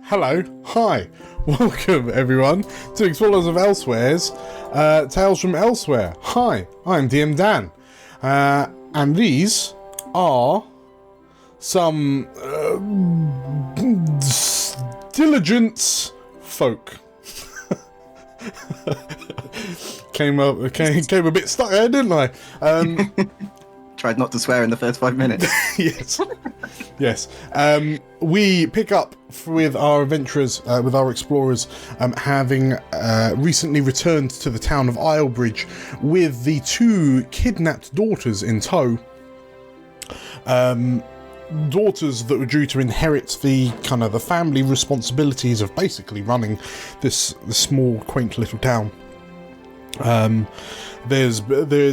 Hello, hi, welcome everyone to Explorers of Elsewhere's Tales from Elsewhere. Hi, I'm DM Dan, and these are some diligence folk. came a bit stuck there, didn't I? Tried not to swear in the first 5 minutes. Yes. We pick up with our adventurers, with our explorers, having recently returned to the town of Islebridge with the two kidnapped daughters in tow. Daughters that were due to inherit the family responsibilities of basically running this small, quaint little town. There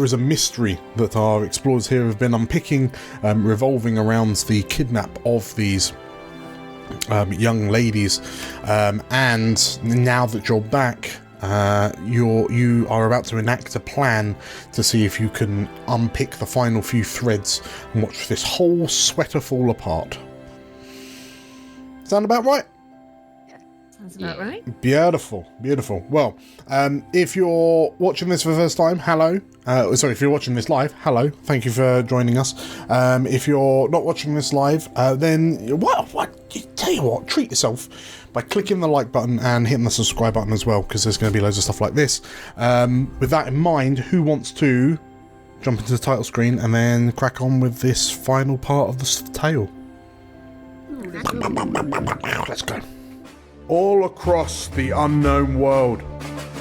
is a mystery that our explorers here have been unpicking, revolving around the kidnap of these young ladies. And now that you're back, you are about to enact a plan to see if you can unpick the final few threads and watch this whole sweater fall apart. Sound about right? Sounds about right. Beautiful, beautiful. Well, if you're watching this for the first time, hello. If you're watching this live, hello. Thank you for joining us. If you're not watching this live, then tell you what, treat yourself by clicking the like button and hitting the subscribe button as well, because there's going to be loads of stuff like this. With that in mind, who wants to jump into the title screen and then crack on with this final part of the tale? Let's go. All across the unknown world,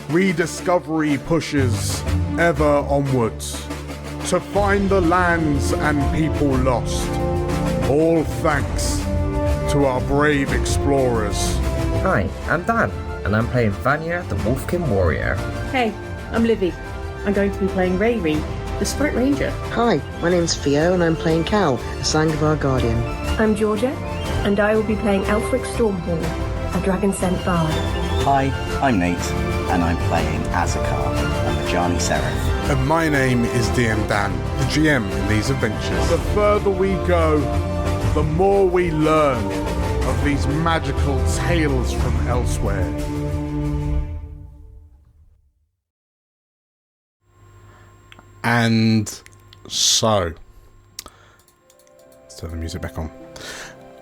rediscovery pushes ever onwards to find the lands and people lost. All thanks to our brave explorers. Hi, I'm Dan, and I'm playing Vanya, the Wolfkin Warrior. Hey, I'm Livy. I'm going to be playing Rayri, the Spirit Ranger. Hi, my name's Theo, and I'm playing Cal, the Sangvar Guardian. I'm Georgia, and I will be playing Elfric Stormhawk, a Dragon Scent Bard. Hi, I'm Nate, and I'm playing Azakar, a Majani Seraph. And my name is DM Dan, the GM in these adventures. The further we go, the more we learn of these magical tales from elsewhere. And so, let's turn the music back on.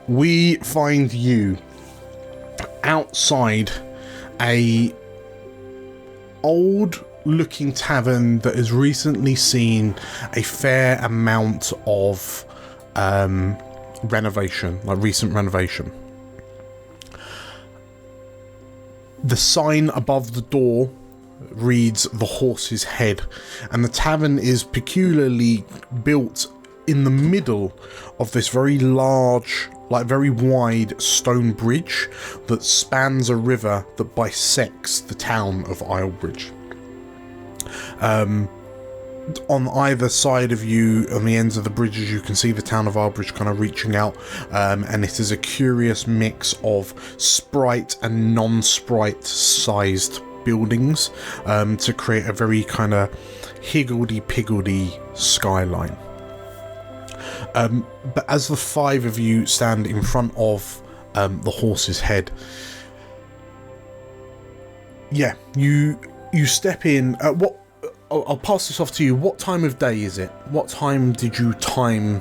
We find you outside a old looking tavern that has recently seen a fair amount of recent renovation. The sign above the door reads The Horse's Head, and the tavern is peculiarly built in the middle of this very large, very wide stone bridge that spans a river that bisects the town of Islebridge. On either side of you, on the ends of the bridges, you can see the town of Islebridge kind of reaching out, and it is a curious mix of sprite and non-sprite sized buildings to create a very kind of higgledy-piggledy skyline. But as the five of you stand in front of the Horse's Head, you step in. I'll pass this off to you. What time of day is it? What time did you time?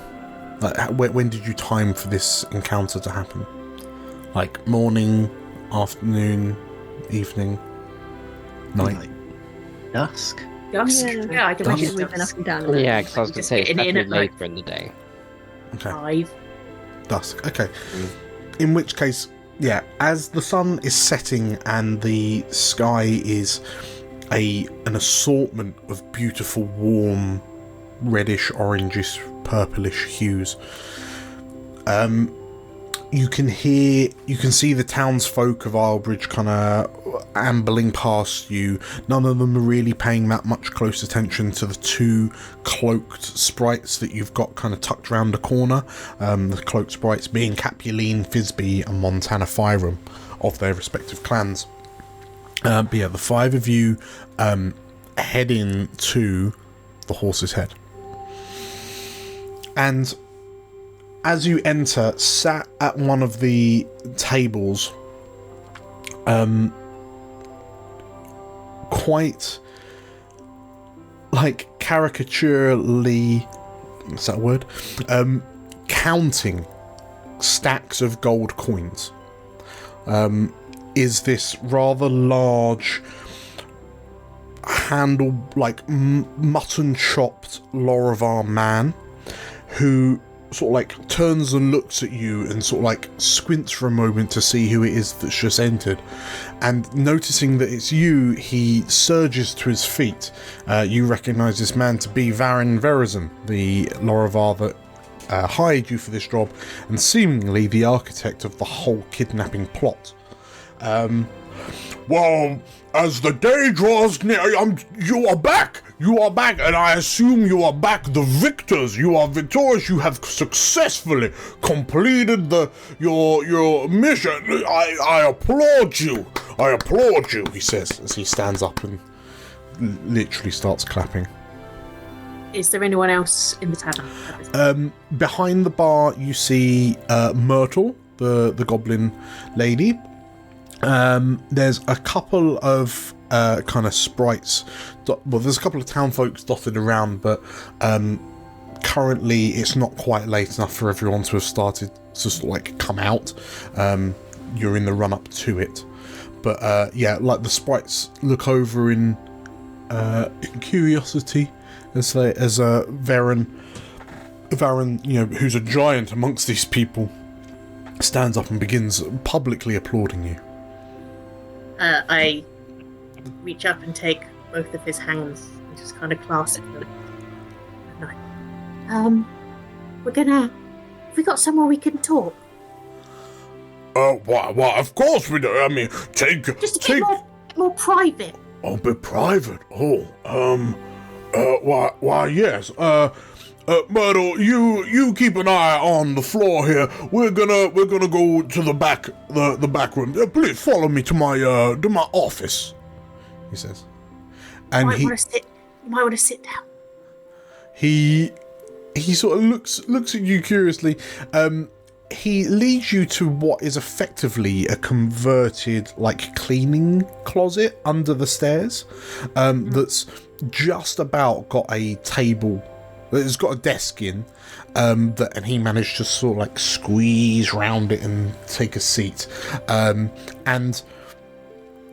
When did you time for this encounter to happen? Like morning, afternoon, evening, night? Dusk. Dusk? Yeah, I can imagine Dusk. moving up and down. Yeah, because I was going to say it's getting in definitely at later in the day. Okay. 5. Dusk. Okay. In which case, as the sun is setting and the sky is an assortment of beautiful, warm, reddish, orangish, purplish hues, you can see the townsfolk of Islebridge kind of ambling past you. None of them are really paying that much close attention to the two cloaked sprites that you've got kind of tucked around the corner. The cloaked sprites being Capuline, Fisby and Montana Fyram of their respective clans. But the five of you head in to the Horse's Head. And as you enter, sat at one of the tables, quite like caricaturely, what's that word? Counting stacks of gold coins. Is this rather large, handle like mutton chopped Laravar man who sort of like turns and looks at you and sort of like squints for a moment to see who it is that's just entered, and noticing that it's you, he surges to his feet. You recognise this man to be Varin Verizon, the Laravar that hired you for this job, and seemingly the architect of the whole kidnapping plot. Well, as the day draws near, you are back, and I assume you are back the victors. You are victorious. You have successfully completed your mission. I applaud you. He says as he stands up and literally starts clapping. Is there anyone else in the tavern? Behind the bar, you see Myrtle, the goblin lady. There's a couple of kind of sprites. There's a couple of town folks dotted around, but currently it's not quite late enough for everyone to have started to sort of like come out. You're in the run up to it, but yeah, like the sprites look over in curiosity as Varen, you know, who's a giant amongst these people, stands up and begins publicly applauding you. I reach up and take both of his hands and just kind of clasp them. Have we got somewhere we can talk? Why, of course we do. I mean, Just a bit more private. A bit private? Why, yes. Myrtle, you keep an eye on the floor here. We're gonna go to the back room. Please follow me to my office, he says. And you might want to sit down. He sort of looks at you curiously. He leads you to what is effectively a converted like cleaning closet under the stairs. That's just about got a table. It's got a desk in, and he managed to sort of like squeeze round it and take a seat. And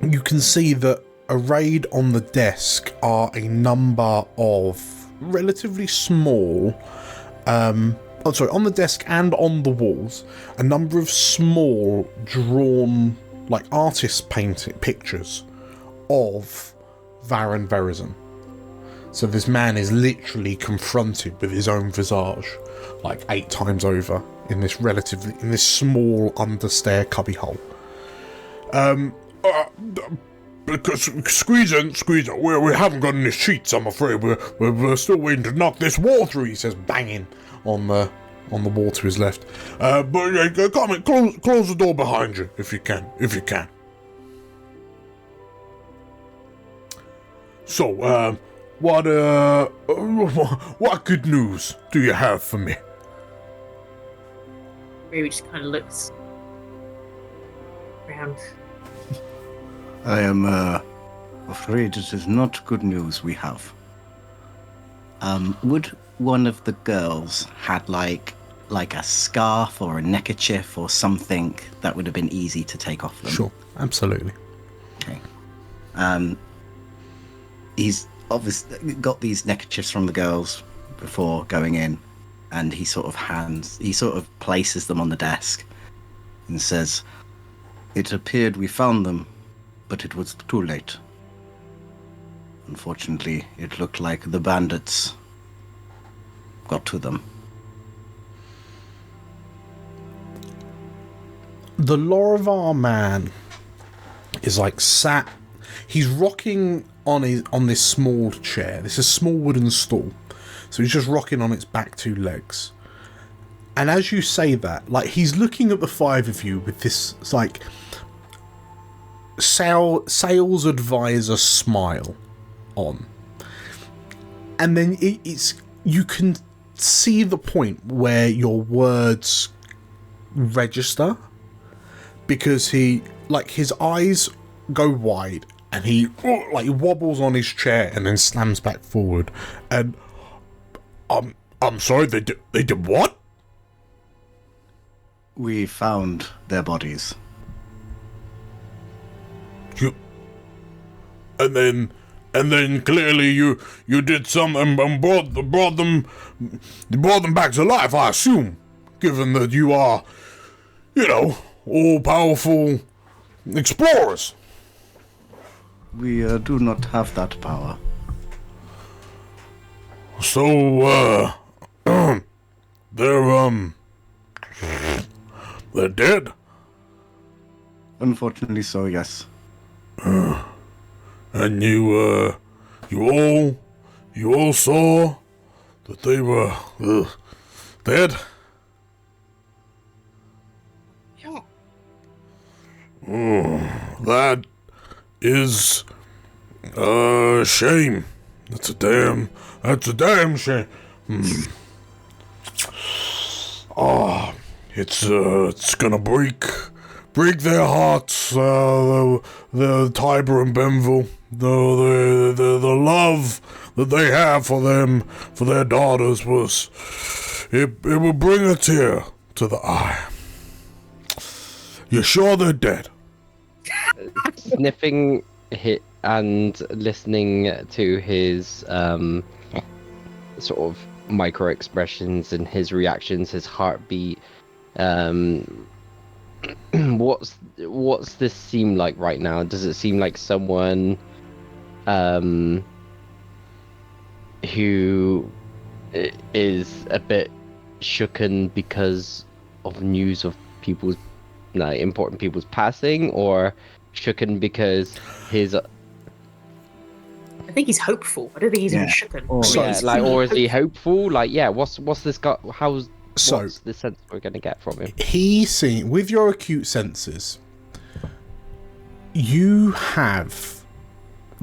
you can see that arrayed on the desk are a number of relatively small, on the desk and on the walls, a number of small drawn, like artist painted pictures of Varin Verizon. So this man is literally confronted with his own visage, like 8 times over in this small understair cubbyhole. Squeeze in. We haven't got any sheets, I'm afraid. We're still waiting to knock this wall through, he says, Banging on the wall to his left. But come in, close the door behind you if you can. So, what good news do you have for me? Maybe just kind of looks around. I am afraid it is not good news we have. Would one of the girls had like a scarf or a neckerchief or something that would have been easy to take off them? Sure, absolutely. Okay. He's obviously got these neckerchiefs from the girls before going in, and he sort of places them on the desk and says, "It appeared we found them, but it was too late. Unfortunately, it looked like the bandits got to them." The Laravar man is like sat. He's rocking on this small chair. This is a small wooden stool, so he's just rocking on its back 2 legs. And as you say that, like he's looking at the 5 of you with this like sales advisor smile on, and then you can see the point where your words register, because his eyes go wide and he wobbles on his chair and then slams back forward. And I'm sorry, they did what? We found their bodies. And then clearly you did something and brought them back to life, I assume, given that you are, all powerful explorers. We do not have that power. So they're dead. Unfortunately, so yes. And you all saw that they were dead? Yeah. That is a shame. That's a damn shame. Oh, it's gonna break their hearts. The Tiber and Benville, the love that they have for their daughters it will bring a tear to the eye. You're sure they're dead? Sniffing hit and listening to his sort of micro expressions and his reactions, his heartbeat. What's this seem like right now? Does it seem like someone who is a bit shooken because of news of people's important people's passing, or shooken because his I think he's hopeful. I don't think he's even shooken. or is he hopeful? What's this guy? What's the sense we're going to get from him? With your acute senses, you have,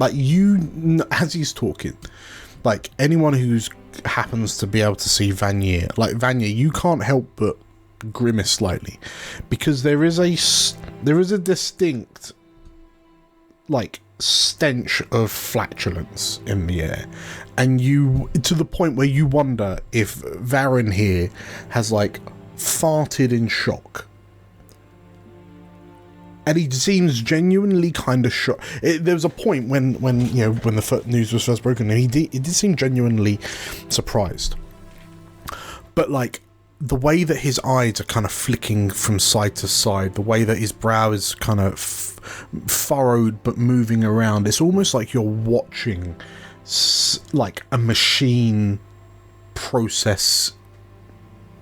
as he's talking, anyone who's happens to be able to see Vanier, Vanier, you can't help but grimace slightly, because there is a distinct stench of flatulence in the air, and you, to the point where you wonder if Varen here has farted in shock, and he seems genuinely kind of shocked. There was a point when the news was first broken, and he did seem genuinely surprised, but the way that his eyes are kind of flicking from side to side, the way that his brow is kind of furrowed but moving around, it's almost like you're watching a machine process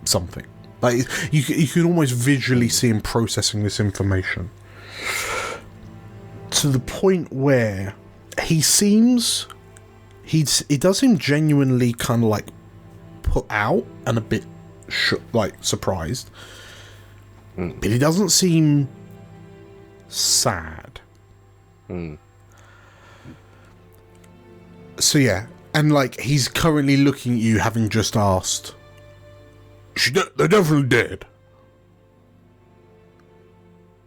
something. You can almost visually see him processing this information, to the point where he does seem genuinely kind of put out and a bit surprised, but he doesn't seem sad. So yeah, and he's currently looking at you, having just asked. They're definitely dead.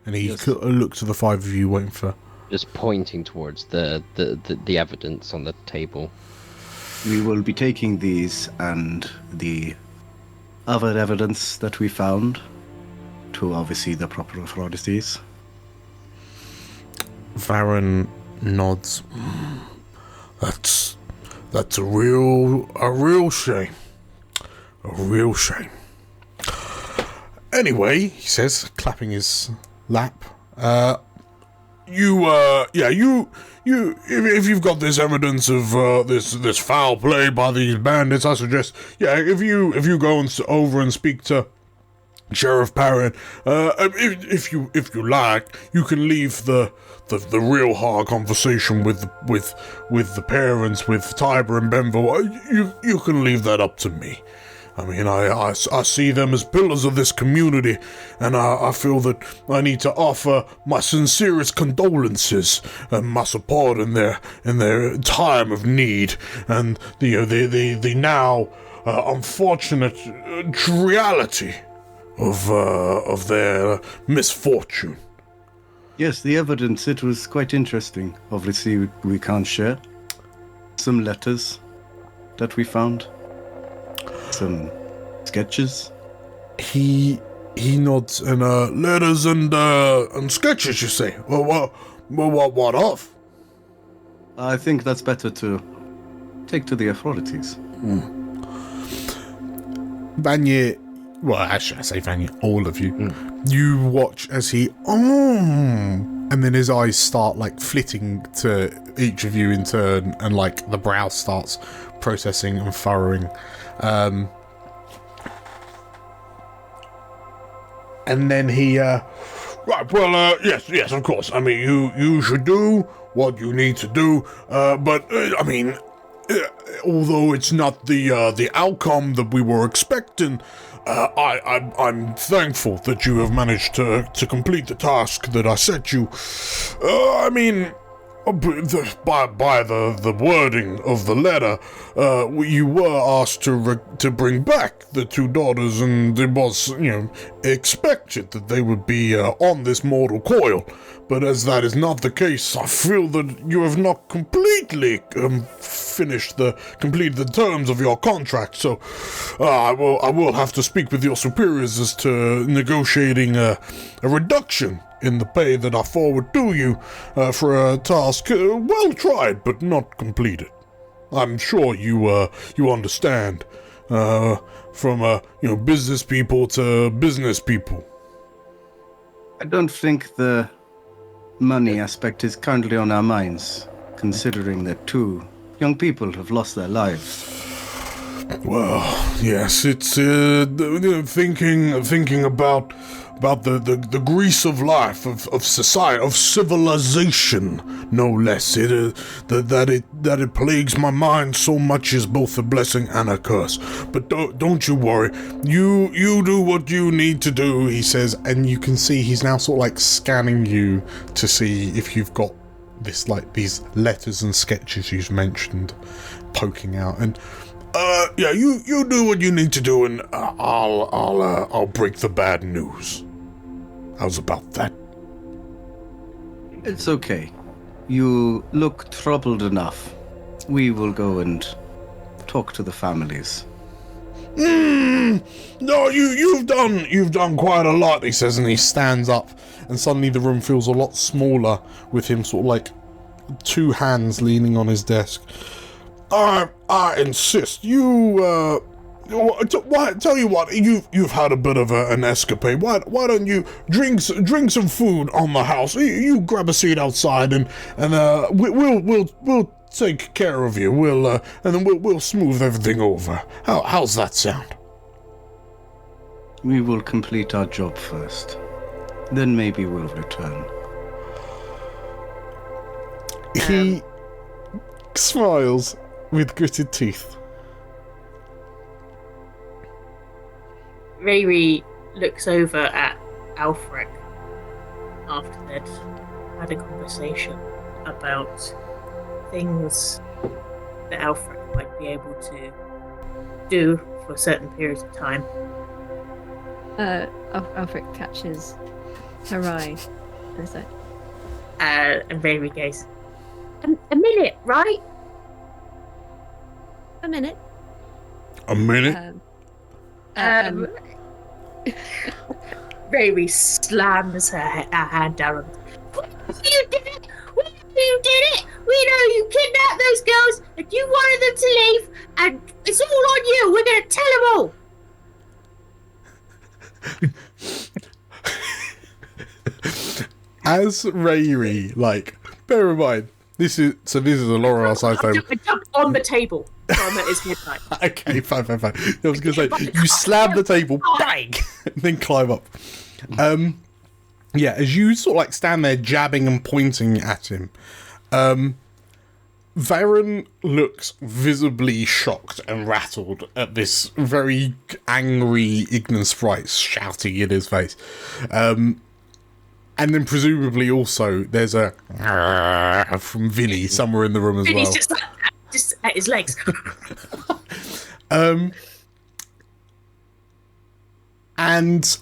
And he looks to the five of you, waiting for, just pointing towards the evidence on the table. We will be taking these and the other evidence that we found to obviously the proper authorities. Varen nods. That's a real shame. A real shame. Anyway, he says, clapping his lap. If you've got this evidence of this foul play by these bandits, I suggest, if you go over and speak to Sheriff Perrin, if you like, you can leave the real hard conversation with the parents, with Tiber and Benville. You can leave that up to me. I mean, I see them as pillars of this community, and I feel that I need to offer my sincerest condolences and my support in their time of need. And the now unfortunate reality of their misfortune. Yes, the evidence, it was quite interesting. Obviously, we can't share. Some letters that we found. Some sketches. He nods, and letters and sketches, you say? Well, what of? I think that's better to take to the authorities. Vanya, well, actually, I say Vanya, all of you, you watch as he, and then his eyes start like flitting to each of you in turn, and like the brow starts processing and furrowing. And then he, right, well, yes, of course. I mean, you should do what you need to do, but, I mean, although it's not the outcome that we were expecting, I'm thankful that you have managed to complete the task that I set you. I mean, by the wording of the letter, you were asked to bring back the two daughters, and it was, expected that they would be on this mortal coil. But as that is not the case, I feel that you have not completely completed the terms of your contract. So I will have to speak with your superiors as to negotiating a reduction in the pay that I forward to you for a task well tried but not completed. I'm sure you understand from business people to business people. I don't think the money aspect is currently on our minds, considering that two young people have lost their lives. Well, yes, it's thinking about the grease of life, of society, of civilization, no less. That it plagues my mind so much is both a blessing and a curse. But don't you worry. You do what you need to do, he says, and you can see he's now sort of like scanning you to see if you've got this, like, these letters and sketches you've mentioned poking out. And yeah, you do what you need to do, and I'll break the bad news. How's about that? It's okay. You look troubled enough. We will go and talk to the families. No, you've done quite a lot, he says, and he stands up, and suddenly the room feels a lot smaller with him sort of like two hands leaning on his desk. I insist. Tell you what, you've had a bit of an escapade. Why don't you drink some food on the house? You grab a seat outside, and we'll take care of you. And then we'll smooth everything over. How's that sound? We will complete our job first. Then maybe we'll return. he smiles with gritted teeth. Riri looks over at Alfric after they'd had a conversation about things that Alfric might be able to do for certain periods of time. Alfric catches her eye and is like, And Riri goes, a minute, right? a minute. A minute? Riri slams her hand down. You did it! You did it! We know you kidnapped those girls and you wanted them to leave, and it's all on you. We're going to tell them all. As Riri, like, bear in mind, this is a Laurel side table. I jump on the table. So I'm at his midnight. Okay, fine. I was going to say, you slam the table, bang, and then climb up. Yeah, as you sort of like stand there jabbing and pointing at him, Varen looks visibly shocked and rattled at this very angry Ignis Sprite shouting in his face. And then presumably also there's a from Vinny somewhere in the room as Vinny's well. just at his legs. And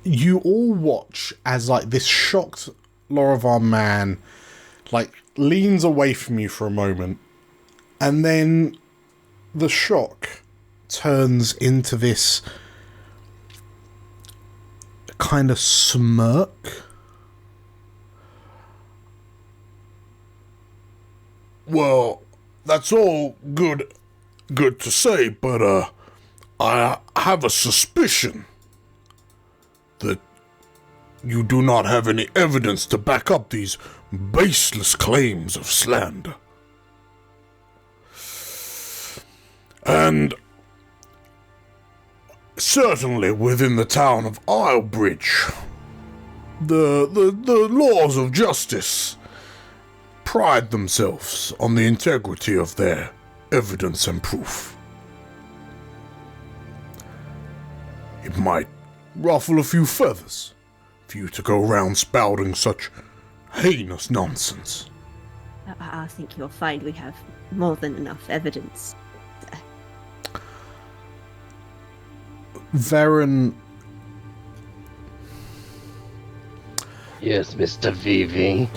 you all watch as, like, this shocked Lorovar man, like, leans away from you for a moment, and then the shock turns into this kind of smirk. Well, that's all good to say, but I have a suspicion that you do not have any evidence to back up these baseless claims of slander. And certainly within the town of Islebridge, the laws of justice pride themselves on the integrity of their evidence and proof. It might ruffle a few feathers for you to go around spouting such heinous nonsense. I think you'll find we have more than enough evidence. Varen. Yes, Mr. Vivi.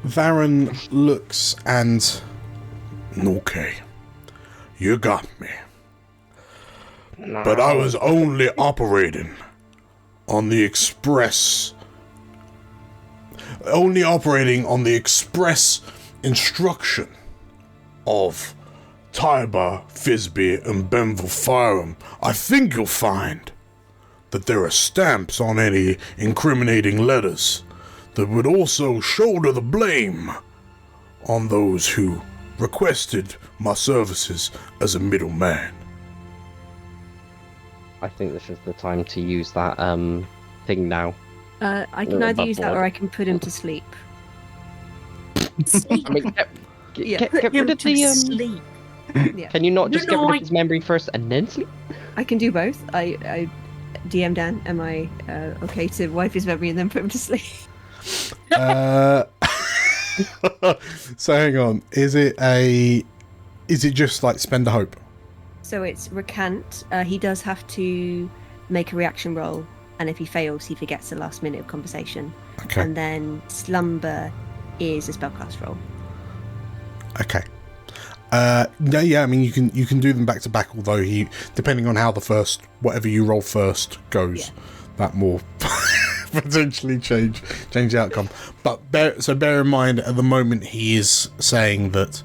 Varen looks and... Okay, you got me. But I was only operating on the express instruction of Tiber, Fisby, and Benville Firearm. I think you'll find that there are stamps on any incriminating letters that would also shoulder the blame on those who requested my services as a middleman. I think this is the time to use that thing now. I can either use that or I can put him to sleep. I mean, get Put him rid of to the sleep. Yeah. Can you not just No, get rid I- of his memory first and then sleep? I can do both. I DM Dan, am I okay to wipe his memory and then put him to sleep? So hang on, is it just like spend a hope? So it's recant. He does have to make a reaction roll, and if he fails, he forgets the last minute of conversation. Okay. And then slumber is a spellcast roll. Okay. Yeah, I mean you can do them back to back, although he, depending on how the first, whatever you roll first goes, that more potentially change the outcome. But bear in mind at the moment he is saying that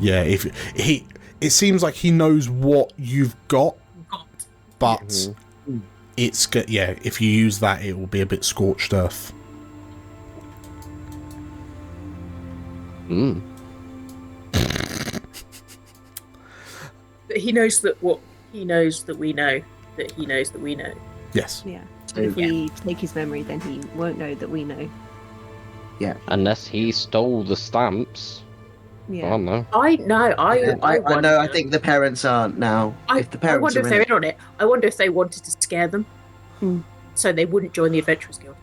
if he, it seems like he knows what you've got, but it's good. Yeah, if you use that, it will be a bit scorched earth. But he knows that we know that he knows that we know. Yes. Yeah. So if we take his memory, then he won't know that we know. Yeah. Unless he stole the stamps. Yeah. I don't know. I know. I know. I think the parents aren't now. If the I parents wonder are if they're in on it. I wonder if they wanted to scare them, so they wouldn't join the Adventurers Guild.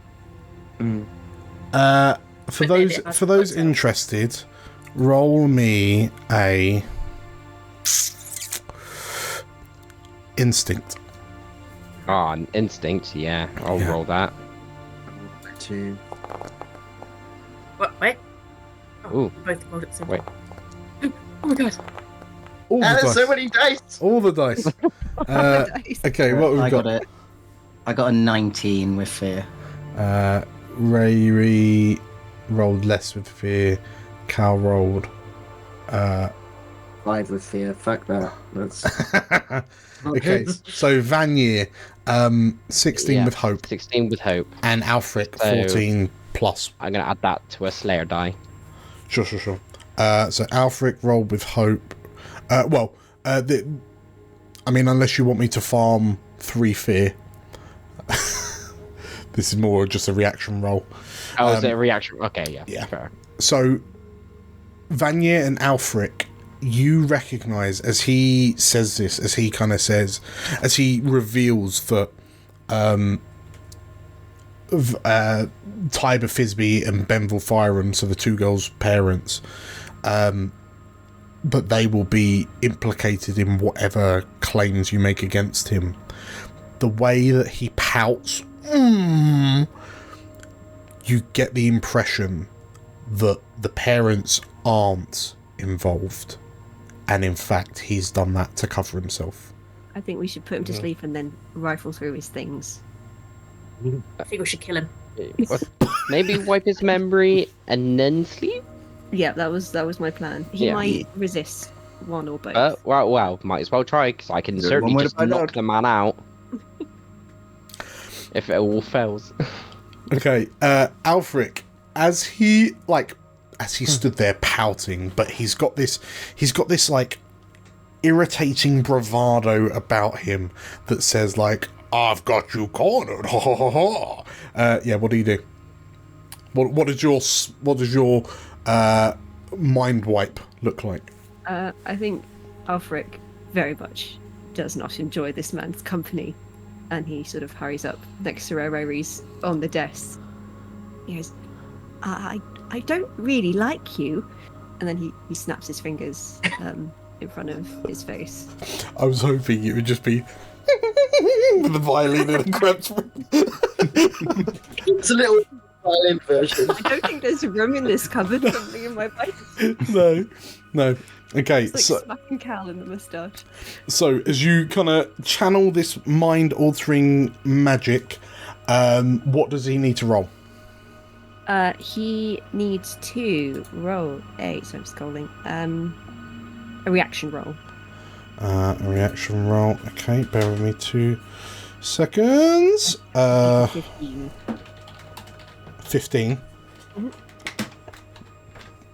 For those interested, roll me a instinct. Ah, an instinct, yeah. I'll roll that. 2. What? Wait. Oh, Ooh. we both rolled at the same Wait. time. Oh my god. All the There's dice. so many dice. All the dice. Okay, what we've I got? got it. I got a 19 with fear. Ray rolled less with fear. Cal rolled 5 with fear. Fuck that. That's okay. So Vanier, 16 Yeah, with hope, 16 with hope. and Alfric, So- 14 plus. I'm gonna add that to a Slayer die. Sure. So Alfric rolled with hope. I mean, unless you want me to farm 3 fear. This is more just a reaction roll. Oh, is it a reaction? Okay, yeah. Fair. So, Vanier and Alfric, you recognise as he says this, as he reveals that Tiber Fisby and Benville Fireman, so the two girls' parents, but they will be implicated in whatever claims you make against him. The way that he pouts, you get the impression that the parents aren't involved, and in fact he's done that to cover himself. I think we should put him to sleep and then rifle through his things. I think we should kill him. Maybe wipe his memory and then sleep? Yeah, that was my plan. He might resist one or both. Well, might as well try, because I can certainly just knock the man out. If it all fails. Okay, Alfric, as he stood there pouting, but he's got this like irritating bravado about him that says like, "I've got you cornered." Ha ha ha ha. Yeah, what do you do? What does your mind wipe look like? I think Alfric very much does not enjoy this man's company, and he sort of hurries up next to Rori's on the desk. He goes, I don't really like you. And then he snaps his fingers in front of his face. I was hoping it would just be with the violin in a cramped room. It's a little violin version. I don't think there's room in this cupboard for me and my bike. No. Okay, it's like so smacking Cal in the moustache. So as you kind of channel this mind-altering magic, what does he need to roll? He needs to roll a. So I'm scrolling. A reaction roll. A reaction roll. Okay, bear with me 2 seconds. 15. 15. Mhm.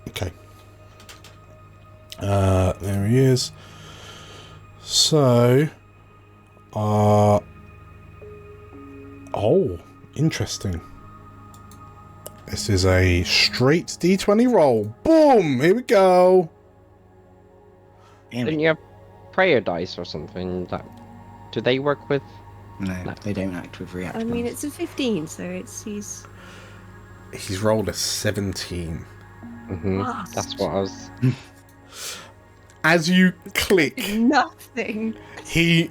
Okay. There he is. So, oh, interesting. This is a straight D20 roll. Boom! Here we go. Didn't you have prayer dice or something? Do they work with? No, they don't act with reaction. I mean, it's a 15, so he's rolled a 17. Wow. That's what I was. As you click, nothing. he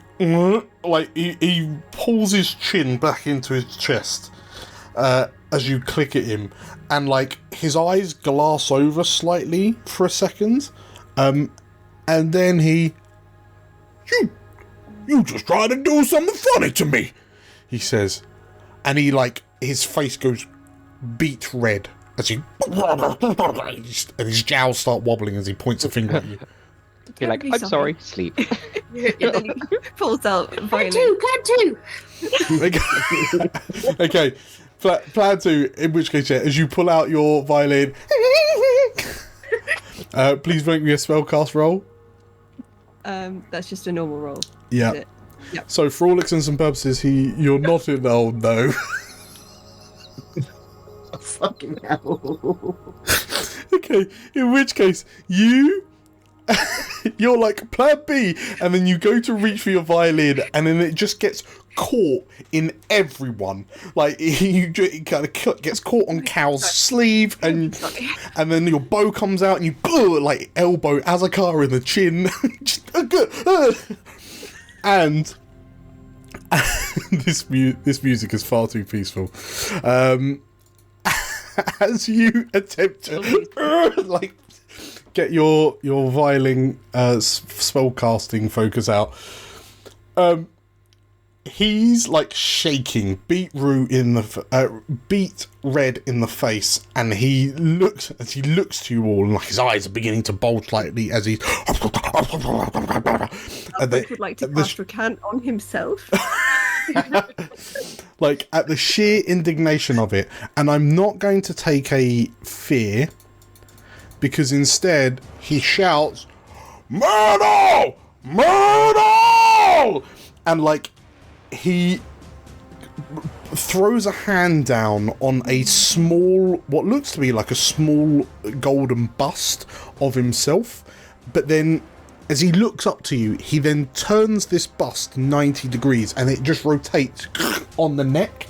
pulls his chin back into his chest as you click at him, and like his eyes glass over slightly for a second, and then you just tried to do something funny to me, he says, and he like his face goes beet red as he and his jowls start wobbling as he points a finger at you. You're like, I'm sorry, sleep. And then he pulls out violin. Plan two. Okay, plan 2, in which case, yeah, as you pull out your violin, please make me a spellcast roll. That's just a normal roll. Yeah. Yep. So for all intents and purposes, you're not in no. Fucking hell. Okay, in which case, you're like plan B, and then you go to reach for your violin, and then it just gets caught in everyone. Like it kind of gets caught on Cal's sleeve, and then your bow comes out, and you like elbow Azakar in the chin. And this music is far too peaceful. As you attempt to like get your violin spellcasting focus out, he's like shaking, beet red in the face, and he looks to you all, and like his eyes are beginning to bulge slightly as he would like to cast recant on himself. like at the sheer indignation of it. And I'm not going to take a fear, because instead he shouts, "Murder! Murder!" And like he throws a hand down on a small, what looks to be like a small golden bust of himself, but then as he looks up to you, he then turns this bust 90 degrees and it just rotates on the neck.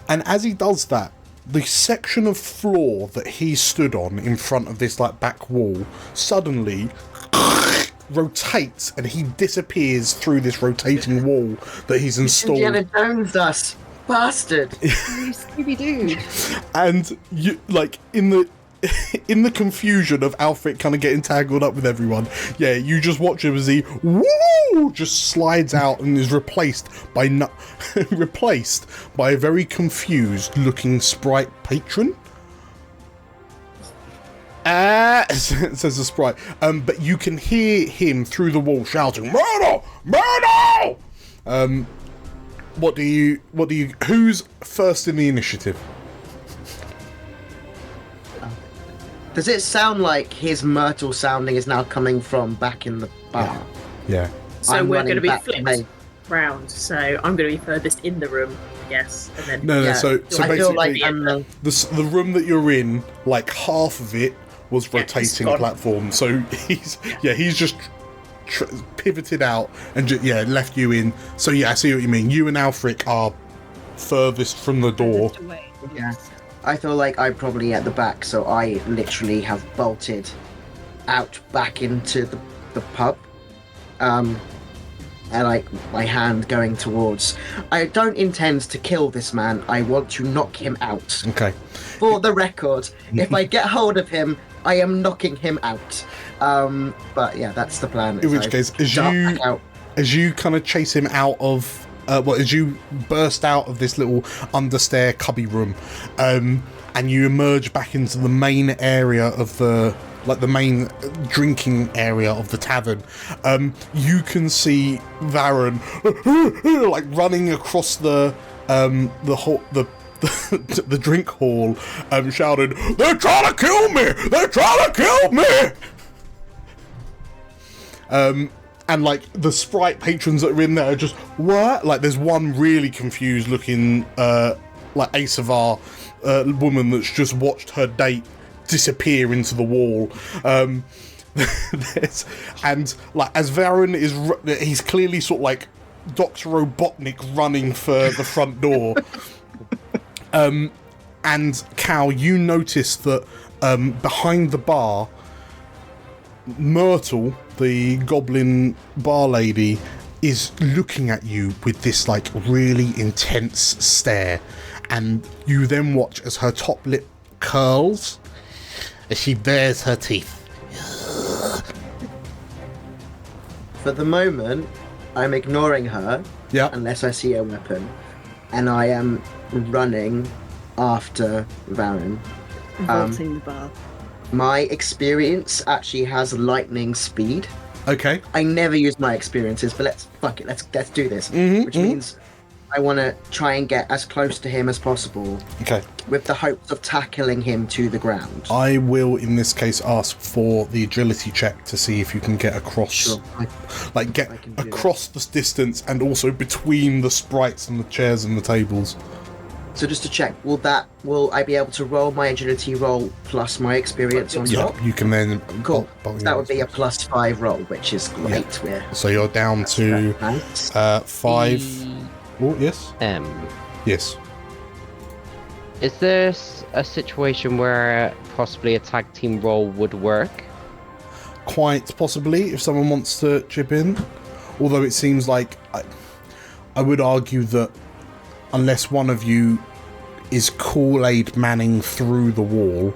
And as he does that, the section of floor that he stood on in front of this like back wall suddenly rotates, and he disappears through this rotating wall that he's installed. Indiana Jones us, bastard! Scooby-Doo. And you, like, in the confusion of Alfred kind of getting tangled up with everyone, yeah, you just watch him as he just slides out and is replaced by a very confused looking sprite patron. Says the sprite. But you can hear him through the wall shouting, "Murder! Murder!" Who's first in the initiative? Does it sound like his Myrtle sounding is now coming from back in the bar? Yeah. So I'm we're running going to be back to flipped me. round. So I'm going to be furthest in the room, I guess. And then No, so I feel like basically, the room that you're in, like half of it was rotating platform. So he's just pivoted out and left you in. So yeah, I see what you mean. You and Alfric are furthest from the door. Yeah. I feel like I'm probably at the back, so I literally have bolted out back into the pub. And like my hand going towards. I don't intend to kill this man. I want to knock him out. Okay. For the record, if I get hold of him, I am knocking him out. But yeah, that's the plan. In which case, as you kind of chase him out of, as you burst out of this little understair cubby room, and you emerge back into the main area of the main drinking area of the tavern, you can see Varen like running across the drink hall, shouting, "They're trying to kill me! They're trying to kill me!" And like the sprite patrons that are in there are just, what? Like there's one really confused looking like Asavar woman that's just watched her date disappear into the wall. And like as Varen is, he's clearly sort of like Dr. Robotnik running for the front door. And Cal, you notice that behind the bar, Myrtle, the goblin bar lady, is looking at you with this like really intense stare, and you then watch as her top lip curls as she bares her teeth. For the moment, I'm ignoring her. Yeah. Unless I see a weapon, and I am running after Varen. Vaulting the bar. My experience actually has lightning speed. Okay. I never use my experiences, but let's do this. Which means I want to try and get as close to him as possible. Okay. With the hopes of tackling him to the ground. I will, in this case, ask for the agility check to see if you can get across, Sure. get across this distance, and also between the sprites and the chairs and the tables. So just to check, will I be able to roll my agility roll plus my experience on top? Yeah, you can then. Cool. That would be a +5 roll, which is great. Yeah. So you're down to 5. Oh, yes. Yes. Is there a situation where possibly a tag team role would work? Quite possibly, if someone wants to chip in. Although it seems like I would argue that unless one of you is Kool-Aid manning through the wall.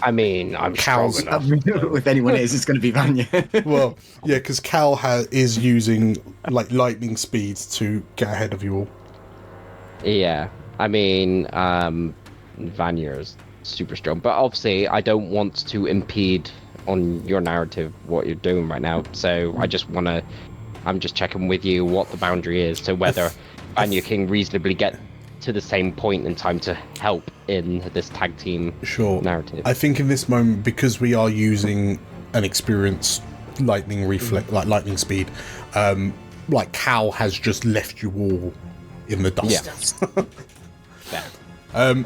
I mean, I'm strong enough. If anyone is, it's going to be Vanya. Well, yeah, because Cal is using like lightning speed to get ahead of you all. Yeah, I mean, Vanya is super strong, but obviously I don't want to impede on your narrative what you're doing right now. So I'm just checking with you what the boundary is, to whether Vanya can reasonably get to the same point in time to help in this tag team narrative. I think in this moment, because we are using an experienced lightning reflex, like lightning speed, like Cal has just left you all in the dust. Yeah.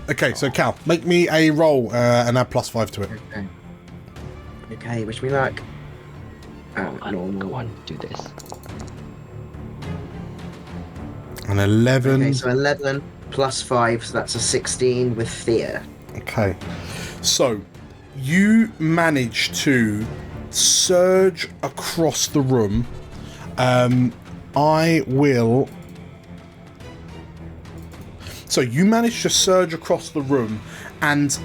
Okay, so Cal, make me a roll and add +5 to it. Okay, wish me luck. Go on, do this. An 11. Okay, so 11 +5, so that's a 16 with fear. Okay. So, you manage to surge across the room. So you manage to surge across the room, and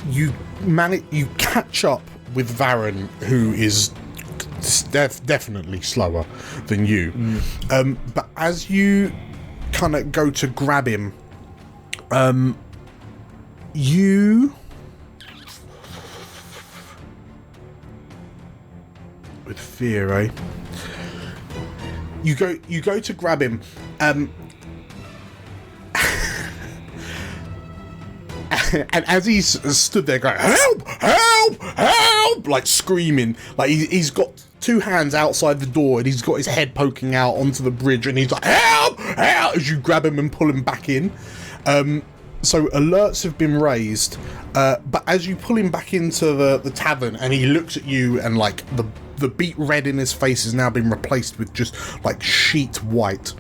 you catch up with Varen, who is definitely slower than you. But as you kind of go to grab him, you with fear, eh? You go to grab him, and as he's stood there going, help, help, help, like screaming, like he's got two hands outside the door and he's got his head poking out onto the bridge, and he's like, help, help, as you grab him and pull him back in. So alerts have been raised, but as you pull him back into the tavern and he looks at you, and like the beet red in his face has now been replaced with just like sheet white.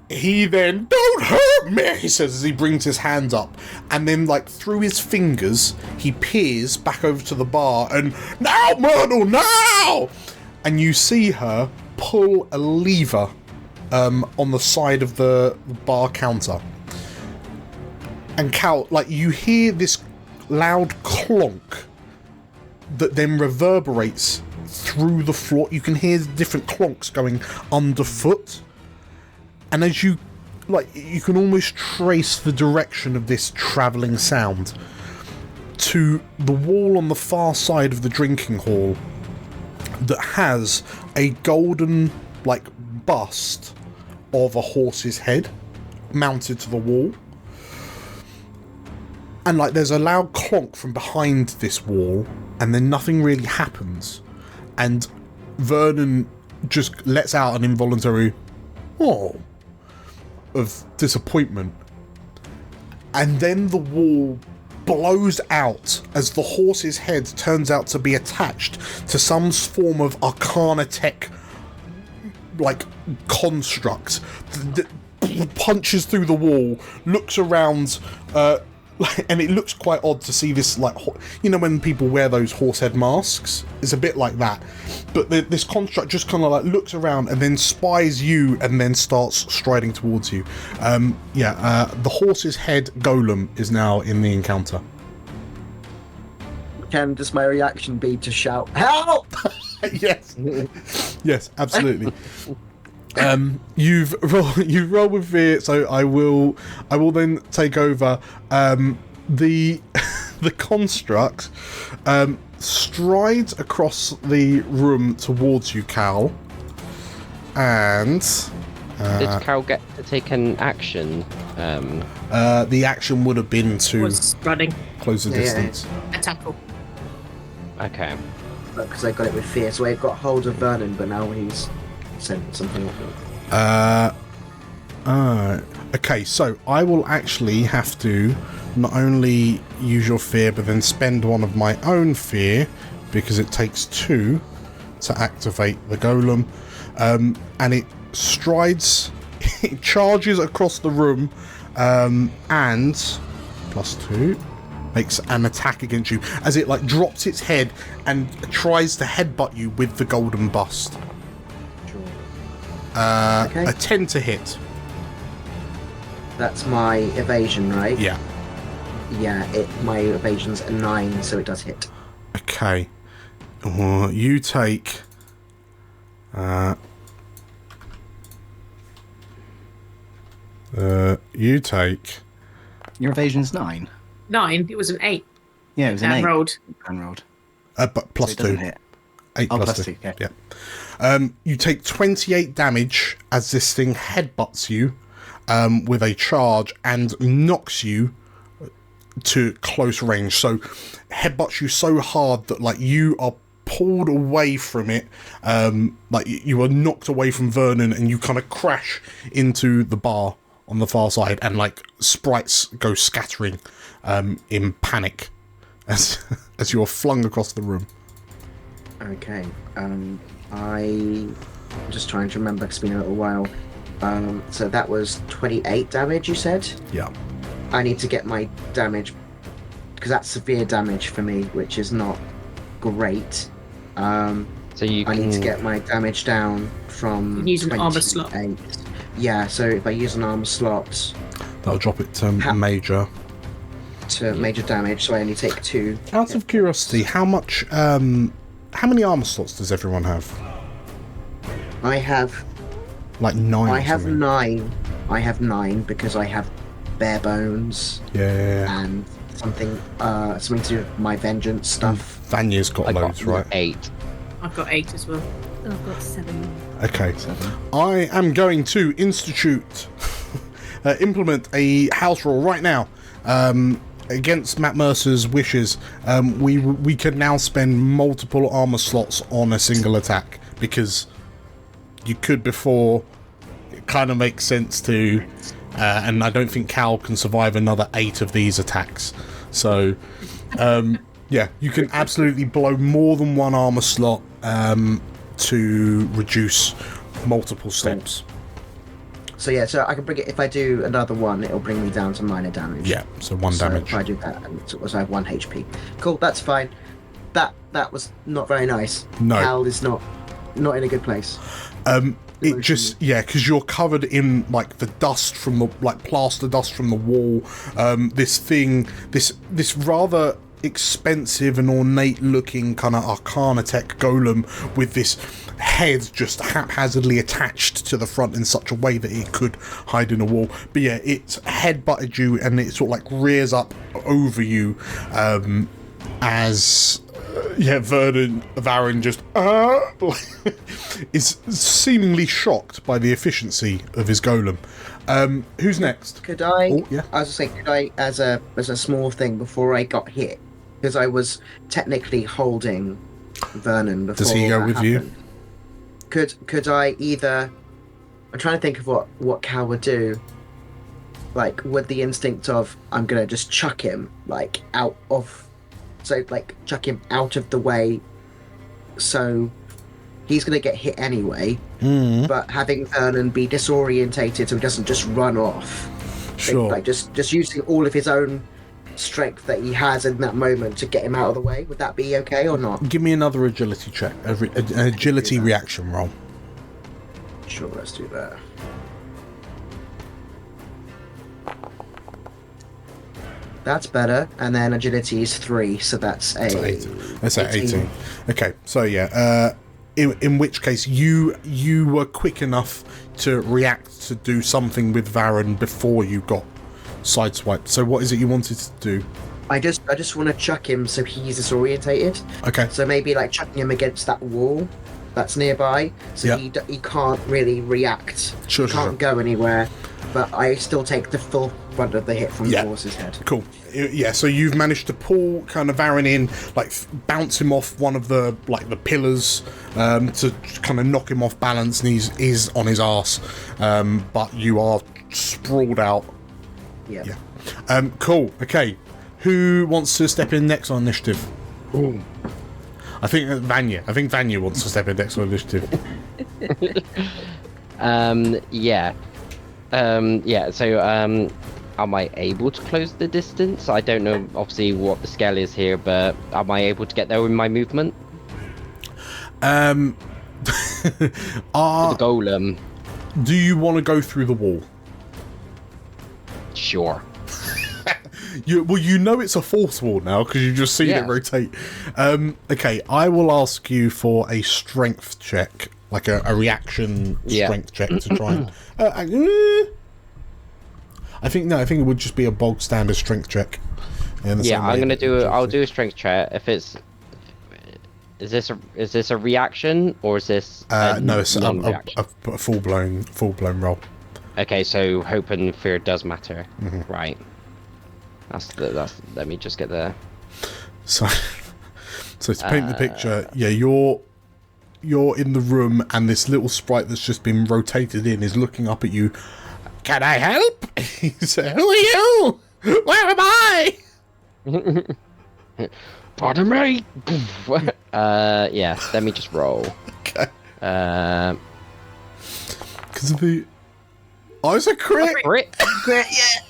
He then, don't hurt me, he says as he brings his hand up, and then like through his fingers he peers back over to the bar and, now Myrtle, now! And you see her pull a lever on the side of the bar counter. And Cal, like, you hear this loud clonk that then reverberates through the floor. You can hear different clonks going underfoot. And as you, like, you can almost trace the direction of this travelling sound to the wall on the far side of the drinking hall that has a golden, like, bust of a horse's head mounted to the wall. And, like, there's a loud clonk from behind this wall, and then nothing really happens. And Vernon just lets out an involuntary, oh, of disappointment. And then the wall blows out as the horse's head turns out to be attached to some form of Arcana tech, like, construct that punches through the wall, looks around, and it looks quite odd to see this, like, you know when people wear those horse head masks? It's a bit like that. But this construct just kind of like looks around and then spies you and then starts striding towards you. The horse's head golem is now in the encounter. Can just my reaction be to shout, help? Yes. Yes, absolutely. You've rolled with fear, so I will then take over. The construct strides across the room towards you, Cal, and did Cal get to take an action? The action would have been to Was running. close the distance. A tackle. Okay. Because I got it with fear, so I got hold of Vernon, but now he's sent something up. Okay, so I will actually have to not only use your fear, but then spend one of my own fear, because it takes 2 to activate the golem, and it strides, it charges across the room, and +2 makes an attack against you as it like drops its head and tries to headbutt you with the golden bust. Okay. A 10 to hit. That's my evasion, right? Yeah. Yeah, my evasion's a 9, so it does hit. Okay. You take... you take... Your evasion's 9? 9? It was an 8. Yeah, it was an 8. Rolled. And rolled. But plus So it doesn't 2. hit. 8 Oh, plus plus 2. 2, okay. Yeah. You take 28 damage as this thing headbutts you with a charge and knocks you to close range. So headbutts you so hard that like you are pulled away from it, like you are knocked away from Vernon, and you kind of crash into the bar on the far side, and like sprites go scattering in panic as you are flung across the room. Okay. I'm just trying to remember, 'cause it's been a little while. So that was 28 damage, you said? Yeah. I need to get my damage, because that's severe damage for me, which is not great. So you I can need to get my damage down from Use an 28. armor slot. Yeah, so if I use an armor slot That'll drop it to major. to major damage, so I only take 2. Out of curiosity, how many armor slots does everyone have? I have Like 9. I or have something. 9. I have 9 because I have bare bones Yeah. and something to do with my vengeance stuff. Vanya's got loads, right? 8. I've got 8 as well. I've got 7. Okay. I am going to implement a house rule right now. Against Matt Mercer's wishes, we can now spend multiple armor slots on a single attack, because you could before. It kind of makes sense to, and I don't think Cal can survive another 8 of these attacks. So, yeah, you can absolutely blow more than one armor slot to reduce multiple steps. So yeah, so I can bring it. If I do another one, it'll bring me down to minor damage. Yeah, so 1 damage. If I do that, so I have 1 HP. Cool, that's fine. That was not very nice. No. Cal is not in a good place. It just, yeah, because you're covered in like the dust from the plaster dust from the wall. This rather expensive and ornate looking kind of Arcana Tech golem with this head just haphazardly attached to the front in such a way that it could hide in a wall. But yeah, it's head butted you and it sort of like rears up over you as Varen just is seemingly shocked by the efficiency of his golem. Who's next? Could I? Oh, yeah. I was just saying, could I, as a small thing before I got hit, because I was technically holding Vernon before. Does he go with you? Could I either? I'm trying to think of what Cal would do. Like, with the instinct of I'm gonna just chuck him chuck him out of the way, so he's gonna get hit anyway. But having Vernon be disorientated so he doesn't just run off. Sure. Like just using all of his own strength that he has in that moment to get him out of the way. Would that be okay or not? Give me another agility check. An agility reaction roll. Sure, let's do that. That's better, and then agility is 3, so that's a 18. That's at 18. Okay, so yeah, in which case you were quick enough to react to do something with Varen before you got sideswiped. So what is it you wanted to do? I just want to chuck him so he's disorientated. Okay. So maybe like chucking him against that wall that's nearby, so he can't really react. Sure. Can't go anywhere, but I still take the full brunt of the hit from the horse's head. Cool. Yeah, so you've managed to pull kind of Varen in, like bounce him off one of the pillars to kind of knock him off balance, and he's on his arse. But you are sprawled out. Yeah. Cool. Okay. Who wants to step in next on initiative? Ooh. I think Vanya. Vanya wants to step in next on initiative. Yeah. So, am I able to close the distance? I don't know, obviously, what the scale is here, but am I able to get there with my movement? The golem. Do you want to go through the wall? Sure. You know it's a fourth wall now because you've just seen it rotate. Okay, I will ask you for a strength check, like a reaction strength check to try and. I think it would just be a bog standard strength check. I'm gonna do. I'll do a strength check. If it's, is this a reaction or is this? No, it's a full blown roll. Okay, so hope and fear does matter, Mm-hmm. right? That's. Let me just get there. So to paint the picture, you're in the room, and this little sprite that's just been rotated in is looking up at you. Can I help? He said, "Who are you? Where am I?" Pardon me. Let me just roll. Okay. Because of the Oh, it's a crit. Crit. Great, yeah.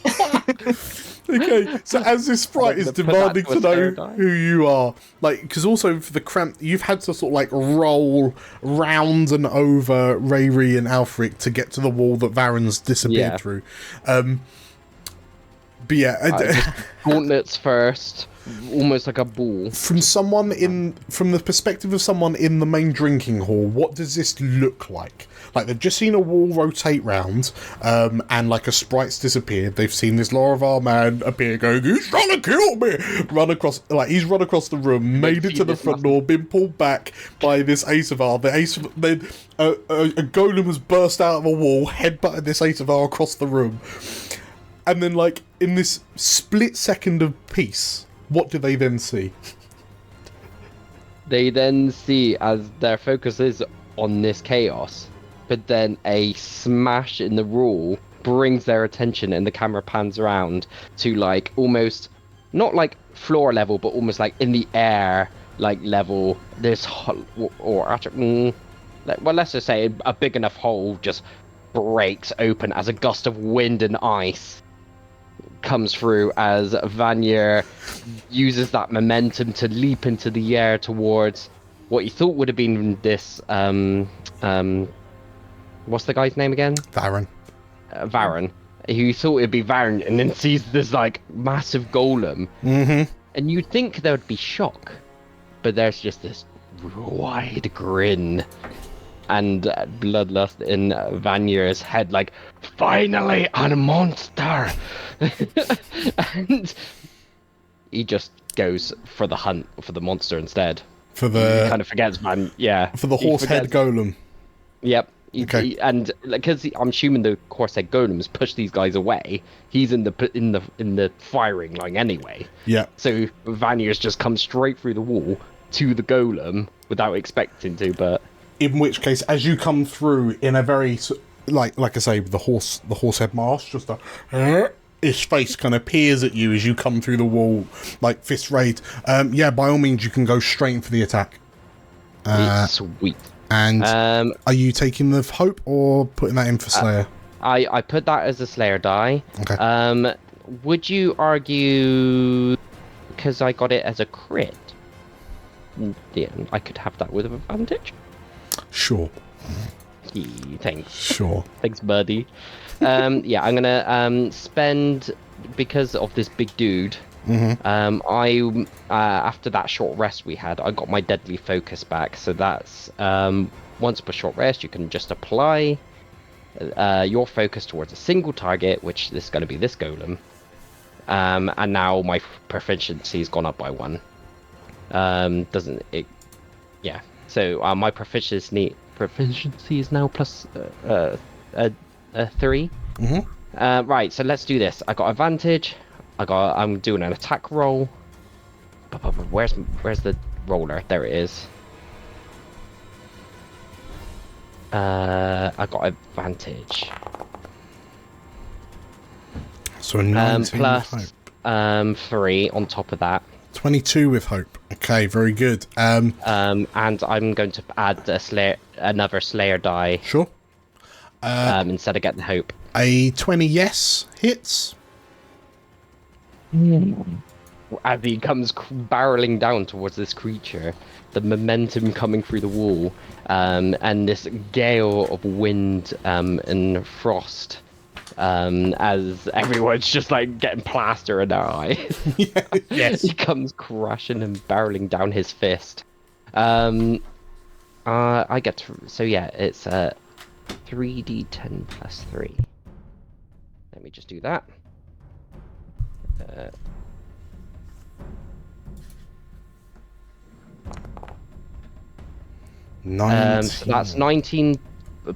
Okay, so as this sprite is I'm gonna put that demanding to a to know spare die. who you are, like, because also for the cramp, you've had to sort of like roll round and over Rayri and Alfric to get to the wall that Varen's disappeared Yeah. through. But yeah, Gauntlets first, almost like a ball. from the perspective of someone in the main drinking hall, what does this look like? Like, they've just seen a wall rotate round, and like a sprite's disappeared. They've seen this Laravar man appear, going, "He's trying to kill me!" He's run across the room, made it to the front door, been pulled back by this Asavar. Then a golem has burst out of a wall, headbutted this Asavar across the room. And then, like, in this split second of peace, what do they then see? They then see, as their focus is on this chaos, but then a smash in the wall brings their attention, and the camera pans around to, like, almost not like floor level, but almost like in the air, like, level. This or actually, well, let's just say a big enough hole just breaks open as a gust of wind and ice comes through, as Vanier uses that momentum to leap into the air towards what you thought would have been this what's the guy's name again? Varen. Varen. Who thought it'd be Varen, and then sees this like massive golem. Mm-hmm. And you'd think there would be shock, but there's just this wide grin and bloodlust in Vanier's head, like, finally a monster. And he just goes for the hunt for the monster instead. For the he kind of forgets, man. Yeah. For the horse head golem. Yep. Okay. And because I'm assuming the horse head golems push these guys away, he's in the firing line anyway. Yeah. So Vanier's just come straight through the wall to the golem without expecting to, but. In which case, as you come through in a very, like I say, the horse head mask, just his face kind of peers at you as you come through the wall, like fist raised. Yeah, by all means, you can go straight in for the attack. Sweet. And are you taking the hope or putting that in for Slayer? I put that as a Slayer die. Okay. Would you argue, because I got it as a crit, yeah, I could have that with advantage? Sure. Thanks. Sure. Thanks, buddy. Yeah, I'm gonna spend, because of this big dude. Mm-hmm. After that short rest we had, I got my deadly focus back. So that's once per short rest, you can just apply your focus towards a single target, which is going to be this golem. And now my proficiency has gone up by 1. Doesn't it? Yeah. So my proficiency is now plus 3. Mm-hmm. Right. So let's do this. I got advantage. I'm doing an attack roll. Where's the roller? There it is. I got advantage. So 19 plus with hope. 3 on top of that. 22 with hope. Okay, very good. And I'm going to add another Slayer die. Sure. Instead of getting hope. A 20 yes hits. As he comes barreling down towards this creature, the momentum coming through the wall, and this gale of wind and frost, as everyone's just like getting plaster in their eye. Yes. He comes crashing and barreling down his fist. I get to, so yeah, it's 3d10 plus 3. Let me just do that. So that's 19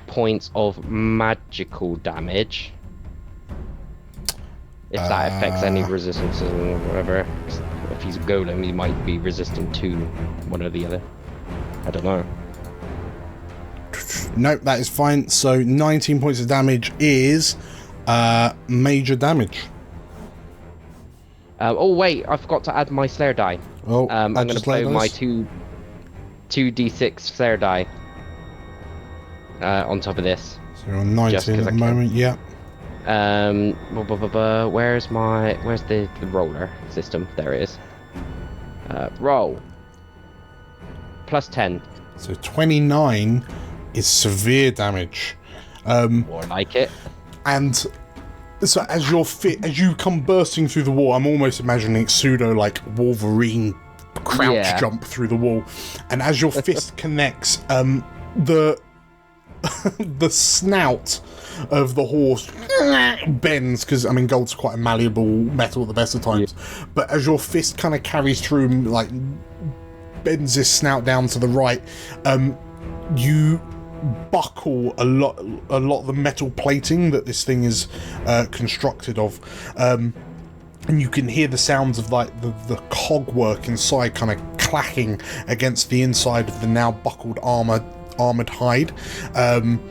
points of magical damage. If that affects any resistance or whatever. If he's a golem, he might be resistant to one or the other. I don't know. Nope, that is fine. So 19 points of damage is major damage. Oh wait, I forgot to add my Slayer die. Oh, I'm going to play my 2d6 Slayer die on top of this. So you're on 19 at the moment, yeah. Where's the roller system? There it is. Roll. +10. So 29 is severe damage. More like it. And so as you come bursting through the wall, I'm almost imagining pseudo like Wolverine crouch jump through the wall. And as your fist connects, the snout of the horse bends, because I mean gold's quite a malleable metal at the best of times. But as your fist kind of carries through, like bends his snout down to the right, you buckle a lot of the metal plating that this thing is constructed of, and you can hear the sounds of like the cog work inside kind of clacking against the inside of the now buckled armored hide, and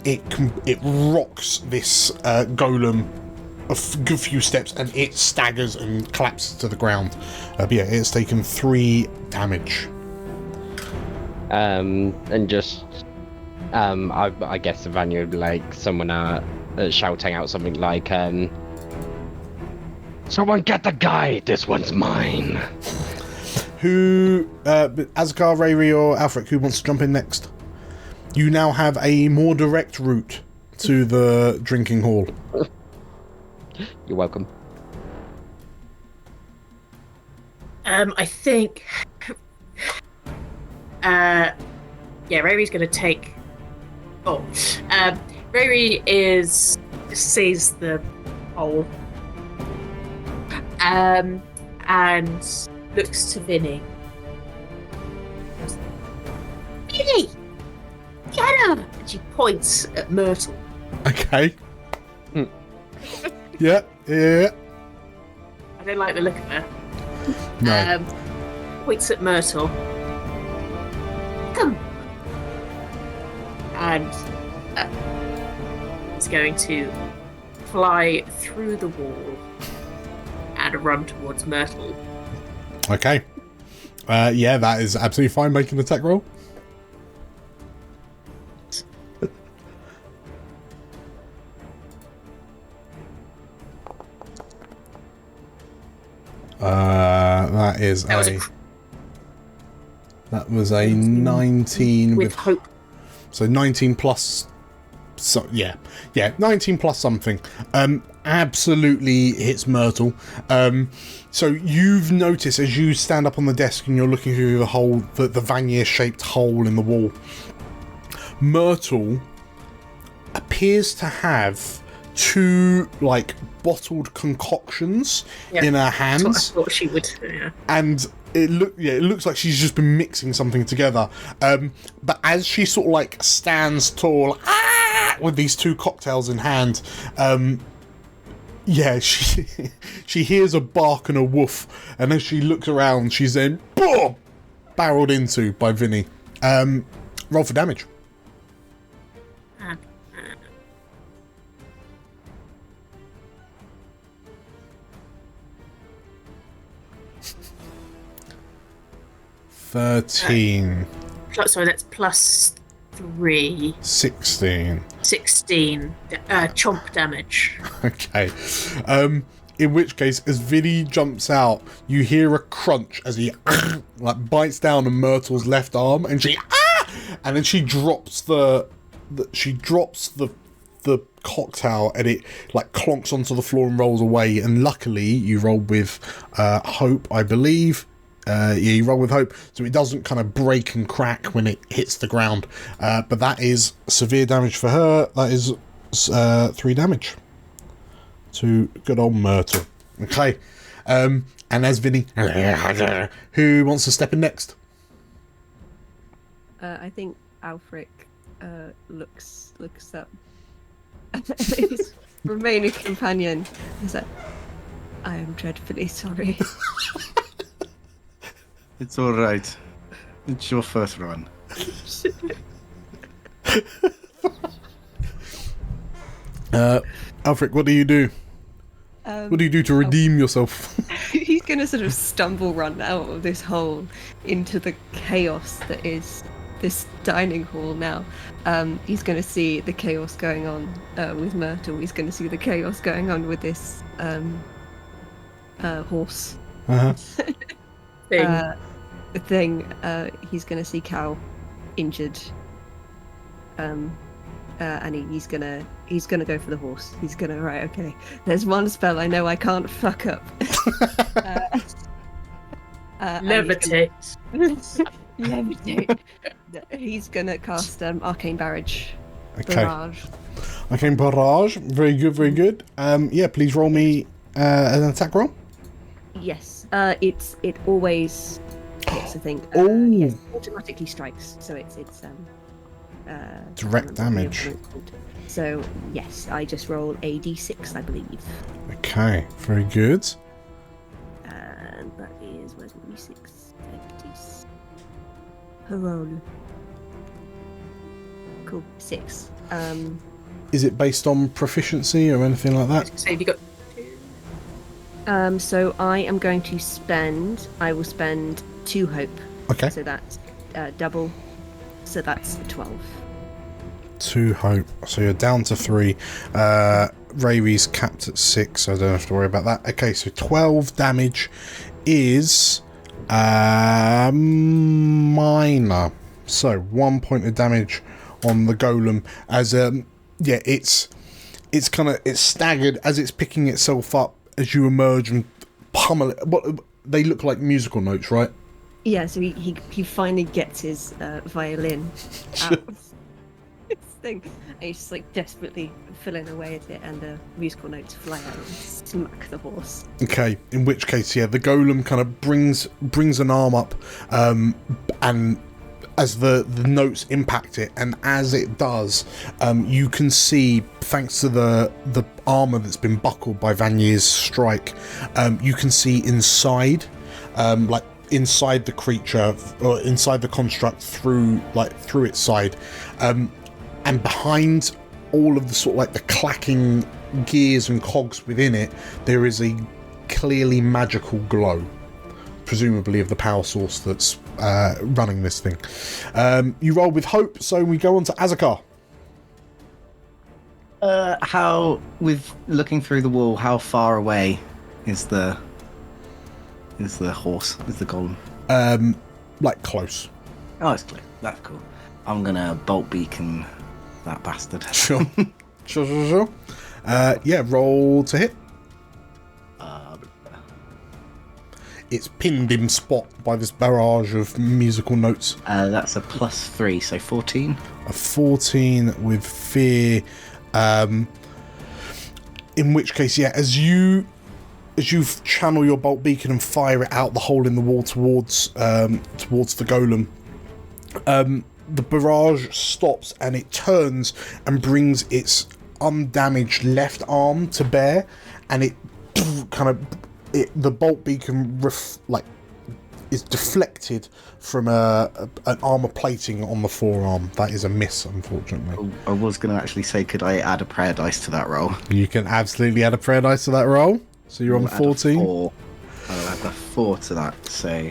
it rocks this golem a good few steps, and it staggers and collapses to the ground. But yeah, it's taken 3 damage. And just I guess Vanya would be like someone shouting out something like someone get the guy, this one's mine. Who Asgar, Rayri, or Alfred, who wants to jump in next? You now have a more direct route to the drinking hall. You're welcome. I think Rayri's gonna take. Rayri sees the hole, and looks to Vinny. Vinny, get him! And she points at Myrtle. Okay. Yeah. I don't like the look of her. No. Points at Myrtle. Come. And is going to fly through the wall and run towards Myrtle. Okay. Yeah, that is absolutely fine. Make an attack roll. That was a 19 with hope. So 19 plus. So yeah, 19 plus something. Absolutely hits Myrtle. So you've noticed as you stand up on the desk and you're looking through the hole, the Vanya-shaped hole in the wall, Myrtle appears to have 2 like bottled concoctions in her hands. That's what I thought she would. Yeah. And it looks like she's just been mixing something together. But as she sort of like stands tall with these 2 cocktails in hand, she hears a bark and a woof, and as she looks around, she's then barreled into by Vinny. Roll for damage. 13. Sorry, that's plus 3. 16. 16. Chomp damage. Okay. In which case, as Vinny jumps out, you hear a crunch as he like bites down on Myrtle's left arm, and and then she drops the cocktail, and it like clonks onto the floor and rolls away. And luckily, you rolled with hope, I believe. You roll with hope, so it doesn't kind of break and crack when it hits the ground. But that is severe damage for her. That is 3 damage to good old Myrtle. Okay. And as Vinny, who wants to step in next? I think Alfric looks up at his remaining companion. He's like, I am dreadfully sorry. It's all right. It's your first run. Alfred, what do you do? What do you do to redeem yourself? He's going to sort of stumble run out of this hole into the chaos that is this dining hall now. He's going to see the chaos going on with Myrtle. He's going to see the chaos going on with this horse Thing. He's going to see Cal injured, and he's gonna go for the horse. He's gonna okay. There's one spell I know I can't fuck up. Levitate. Levitate. He's gonna cast Arcane Barrage. Okay. Barrage. Arcane Barrage. Very good, very good. Yeah, please roll me an attack roll. Yes. It always hits, I think. Yes, automatically strikes. So it's direct damage. So yes, I just roll a d6, I believe. Okay, very good. And that is where's my d6? Roll. Cool. 6. Is it based on proficiency or anything like that? So have you got 2? So I am going to spend. I will spend 2 hope. Okay. So that's double. So that's 12. 2 hope. So you're down to 3. Ravi's capped at 6, so I don't have to worry about that. Okay, so 12 damage is minor. So 1 point of damage on the golem as it's staggered as it's picking itself up as you emerge and pummel it. What they look like musical notes, right? Yeah, so he finally gets his violin out of his thing. And he's just like desperately filling away at it, and the musical notes fly out and smack the horse. Okay, in which case, yeah, the golem kind of brings an arm up, and as the notes impact it, and as it does, you can see, thanks to the armor that's been buckled by Vanier's strike, you can see inside, inside the creature or inside the construct through its side, and behind all of the sort of like the clacking gears and cogs within it, there is a clearly magical glow, presumably of the power source that's running this thing. You roll with hope, so we go on to Azakar. How, with looking through the wall, how far away is the horse, is the golem? Close. Oh, it's clear. That's cool. I'm gonna bolt beacon that bastard. Sure. Sure. Yeah, roll to hit. It's pinned him spot by this barrage of musical notes. That's a +3, so 14. A 14 with fear. In which case, yeah, as you channel your bolt beacon and fire it out the hole in the wall towards the golem, the barrage stops and it turns and brings its undamaged left arm to bear, and it the bolt beacon is deflected from an armor plating on the forearm. That is a miss, unfortunately. I was going to actually say, could I add a prayer dice to that roll? You can absolutely add a prayer dice to that roll. So you're on 14. I'll add a 4 to that, so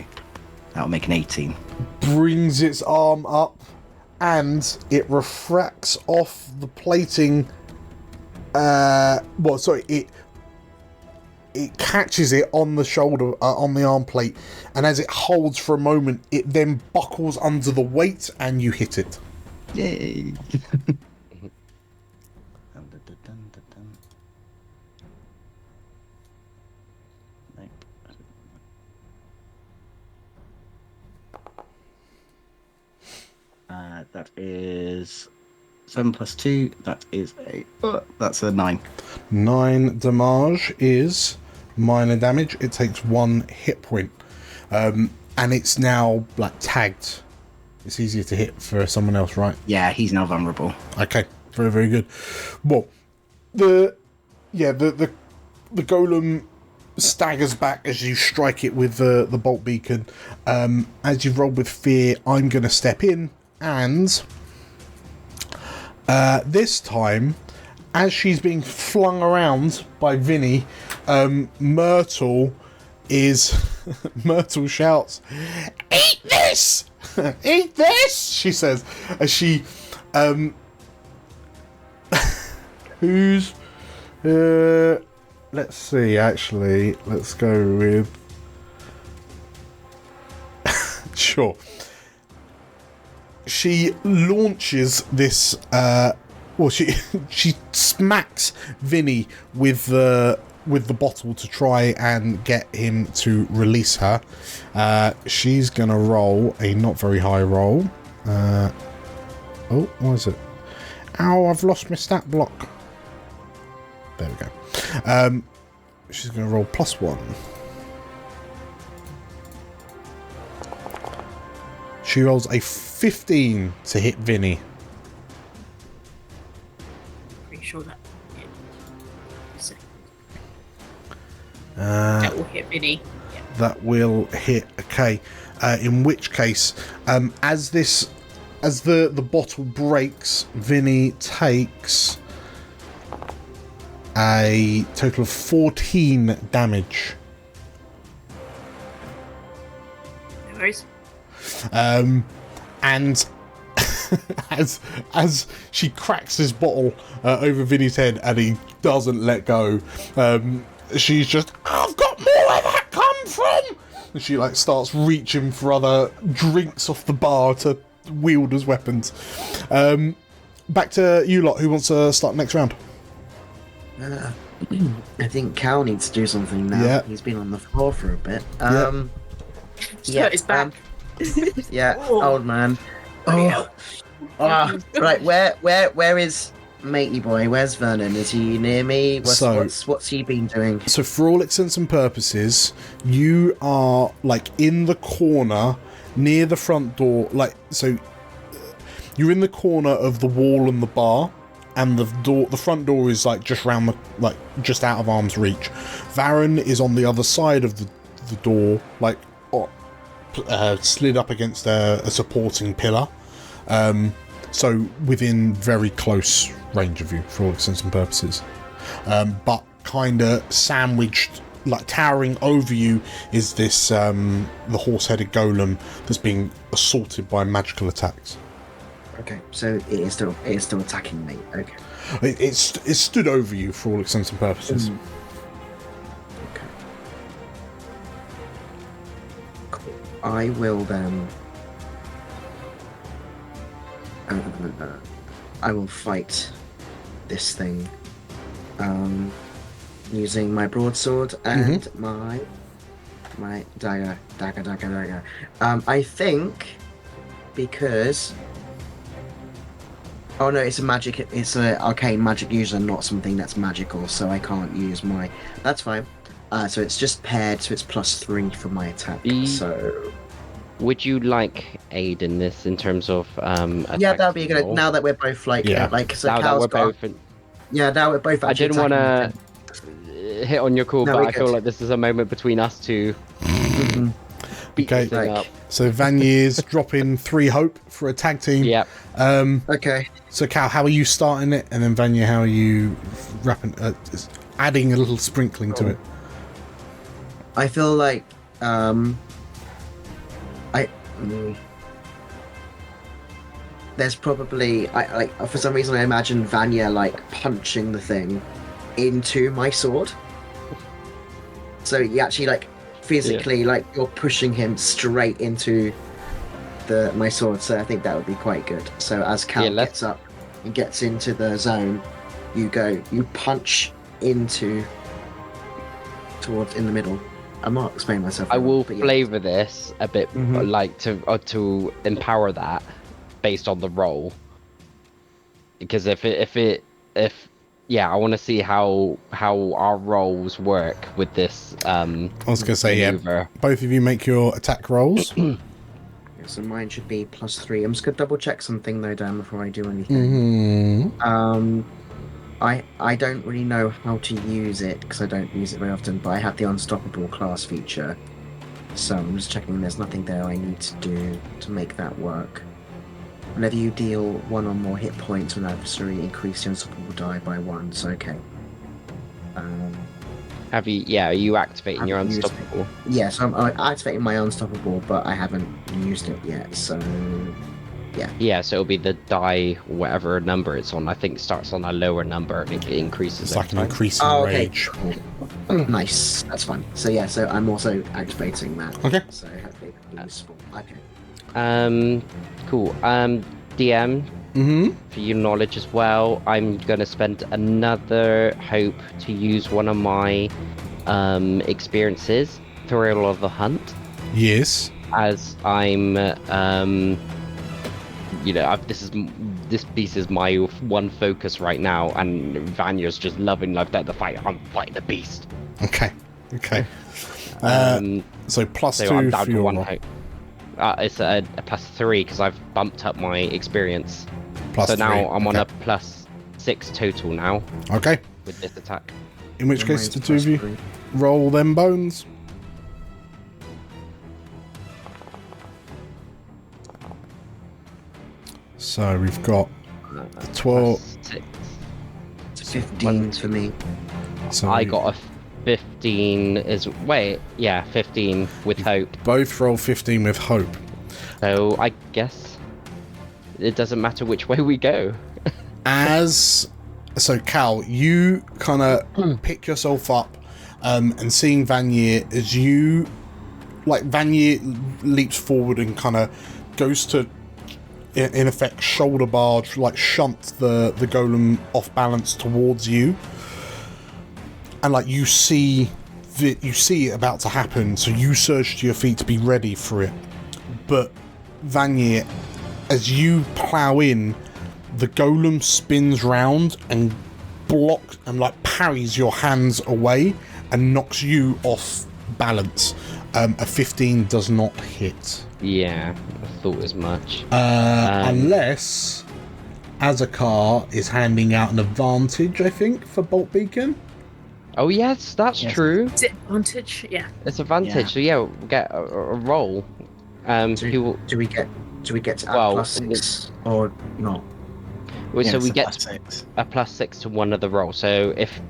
that'll make an 18. Brings its arm up, and it refracts off the plating. It catches it on the shoulder, on the arm plate, and as it holds for a moment, it then buckles under the weight, and you hit it. Yay! That is 7 + 2. That is that's a 9. 9 damage is minor damage. It takes 1 hit point, and it's now tagged. It's easier to hit for someone else, right? Yeah, he's now vulnerable. Okay, very, very good. Well, the golem staggers back as you strike it with the bolt beacon. As you've rolled with fear, I'm going to step in, and this time, as she's being flung around by Vinny, Myrtle shouts, "Eat this! Eat this!" she says as she who's let's see, actually, let's go with sure. She launches this well, she smacks Vinny with the bottle to try and get him to release her. She's gonna roll a not very high roll. Oh, what is it? Ow, I've lost my stat block. There we go. She's gonna roll +1. She rolls a 15 to hit Vinny. Pretty sure that will hit. That will hit Vinny. Yeah. That will hit. Okay. In which case, as the bottle breaks, Vinny takes a total of 14 damage. No worries. And as she cracks this bottle over Vinny's head and he doesn't let go, she's just, I've got more where that come from, and she like starts reaching for other drinks off the bar to wield as weapons. Back to you lot. Who wants to start next round? I think Cal needs to do something now. Yeah. He's been on the floor for a bit. He's back. Yeah, Oh. old man. Oh. Right, where is matey boy? Where's Vernon? Is he near me? What's he been doing? So for all intents and purposes, you are like in the corner near the front door. Like, so you're in the corner of the wall and the bar, and the front door is like just round the, like just out of arm's reach. Varen is on the other side of the door, like slid up against a supporting pillar. So within very close range of you for all intents and purposes. But kind of sandwiched, like towering over you, is this the horse-headed golem that's being assaulted by magical attacks. Okay, so it is still attacking me. Okay. It's stood over you for all intents and purposes. Okay. Cool. I will then. I will fight this thing using my broadsword and my dagger. I think because. Oh no, it's an arcane magic user, not something that's magical, so I can't use my... That's fine. So it's just paired, so it's +3 for my attack, so... Would you like aid in this in terms of yeah, that would be good. Now that we're both like... Yeah. So now that we're both... Yeah, now we're both I didn't want to hit on your call, but I feel like this is a moment between us two. Beat this thing up. So Vanier's dropping 3 hope for a tag team. Yeah. Okay. So Cal, how are you starting it? And then Vanier, how are you adding a little sprinkling to it? I feel like there's probably for some reason I imagine Vanya like punching the thing into my sword. So you actually like physically like you're pushing him straight into my sword. So I think that would be quite good. So as Cal gets up and gets into the zone, you punch towards in the middle. I'm not explaining myself. I will flavour this a bit, like to empower that based on the roll. Because if I want to see how our rolls work with this. I was gonna say maneuver. Yeah. Both of you make your attack rolls. So mine should be +3. I'm just gonna double check something though, Dan, before I do anything. I don't really know how to use it because I don't use it very often, but I have the Unstoppable class feature. So I'm just checking there's nothing there I need to do to make that work. Whenever you deal 1 or more hit points to an adversary, increase the Unstoppable die by 1, so okay. Are you activating your Unstoppable? Yes, I'm activating my Unstoppable, but I haven't used it yet, so... Yeah. Yeah, so it'll be the die, whatever number it's on. I think it starts on a lower number and it increases. It's like an over time. increasing Okay. rage. Cool. Nice. That's fine. So yeah. So I'm also activating that. Okay. So hopefully it'll be useful. Okay. Cool. DM, for your knowledge as well, I'm gonna spend another hope to use one of my experiences, Thrill of the Hunt. Yes. As I'm, this piece is my one focus right now, and Vanya's just loving life at the fight. I'm fighting the beast. Okay. So plus so 2 I'm down for to your one roll. hope. It's a plus 3 because I've bumped up my experience. Plus so now 3, I'm on okay. a plus 6 total now. Okay. With this attack. In which case, Mine's the two of you +3. roll them bones. So we've got 12. Plus 6. It's 15 for me. So I got a 15 yeah, 15 with hope. both roll 15 with hope. So I guess it doesn't matter which way we go. So Cal, you kind of pick yourself up, and seeing Vanier as you, like Vanier leaps forward and kind of goes to, in effect, shoulder barge, like shunt the golem off balance towards you, and like you see it about to happen, so you surge to your feet to be ready for it. But Vanier, as you plow in, the golem spins round and blocks and like parries your hands away and knocks you off balance. A 15 does not hit. Yeah, I thought as much. Unless Azakar is handing out an advantage, I think, for Bolt Beacon. Oh yes, that's true. Is it advantage? Yeah. It's advantage. So yeah, we'll get a roll. Do we get to add plus 6 or not? Well, Yeah, so it's we a get +6. a plus 6 to one of the rolls. So if,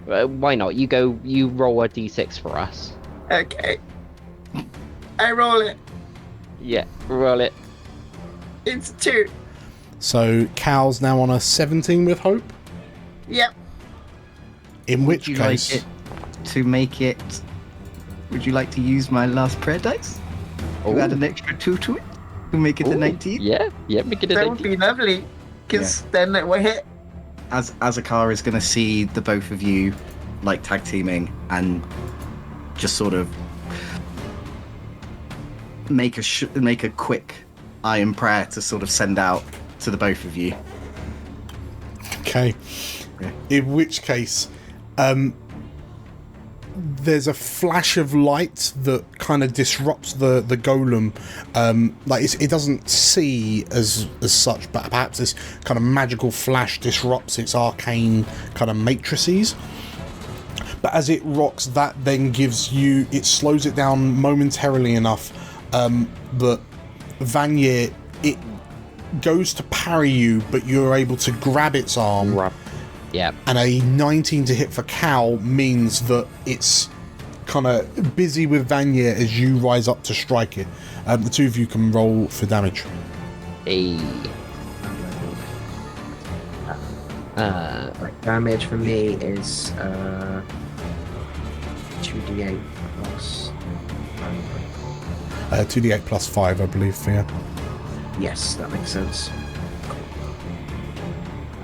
why not? You roll a d6 for us. Okay. I roll it. Yeah, roll it. It's 2. So Cal's now on a 17 with hope. Yep. In which Would you case, like it to make it? Would you like to use my last prayer dice? To add an extra 2 to it? To make it a 19? Yeah, make it a That would 19. be lovely. Because then it will hit. As Azakar is going to see the both of you like tag teaming and just sort of make a quick iron prayer to sort of send out to the both of you. okay. Yeah. In which case, there's a flash of light that kind of disrupts the golem. Like it doesn't see as such, but perhaps this kind of magical flash disrupts its arcane kind of matrices. But as it rocks, that then it slows it down momentarily enough that Vanier, it goes to parry you, but you're able to grab its arm. Yeah. And a 19 to hit for Cal means that it's kind of busy with Vanier as you rise up to strike it. The two of you can roll for damage. Damage for me is 2d8 plus. 2d8 plus 5, I believe, for you. Yes, that makes sense.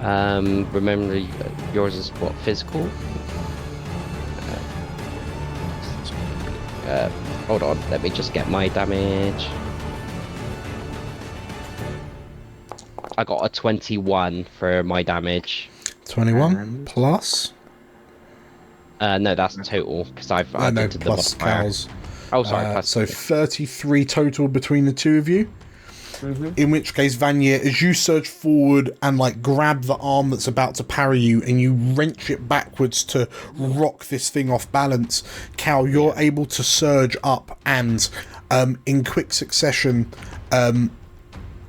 Remember, yours is what, physical? Hold on, let me just get my damage. I got a 21 for my damage. 21 plus? No, that's total, because I've No, added to the plus modifier. Cal's. Oh, sorry, plus. So 33 total between the two of you. In which case, Vanier, as you surge forward and like grab the arm that's about to parry you and you wrench it backwards to rock this thing off balance, Cal, you're able to surge up and in quick succession,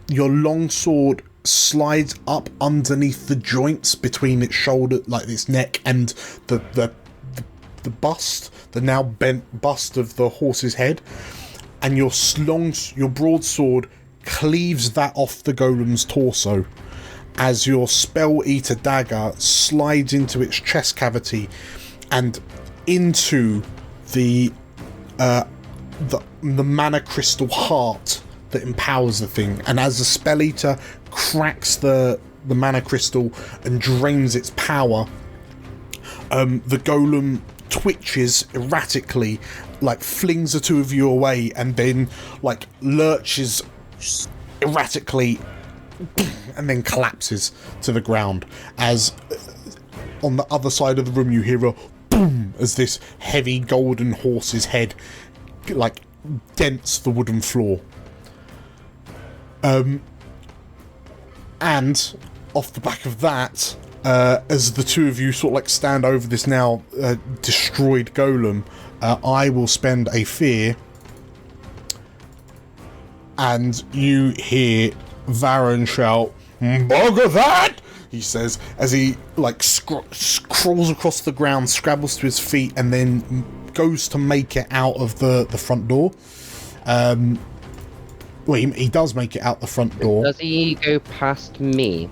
your long sword slides up underneath the joints between its shoulder, like its neck, and the bust, the now bent bust of the horse's head, and your broadsword cleaves that off the golem's torso as your Spell Eater dagger slides into its chest cavity and into the mana crystal heart that empowers the thing. And as the Spell Eater cracks the mana crystal and drains its power, the golem twitches erratically, like flings the two of you away, and then like lurches erratically and then collapses to the ground as on the other side of the room you hear a boom as this heavy golden horse's head like dents the wooden floor. And off the back of that, as the two of you sort of like stand over this now destroyed golem, I will spend a fear, and you hear Varen shout, "Bugger that!" he says, as he like crawls across the ground, scrabbles to his feet, and then goes to make it out of the front door. Well, he does make it out the front door. Does he go past me?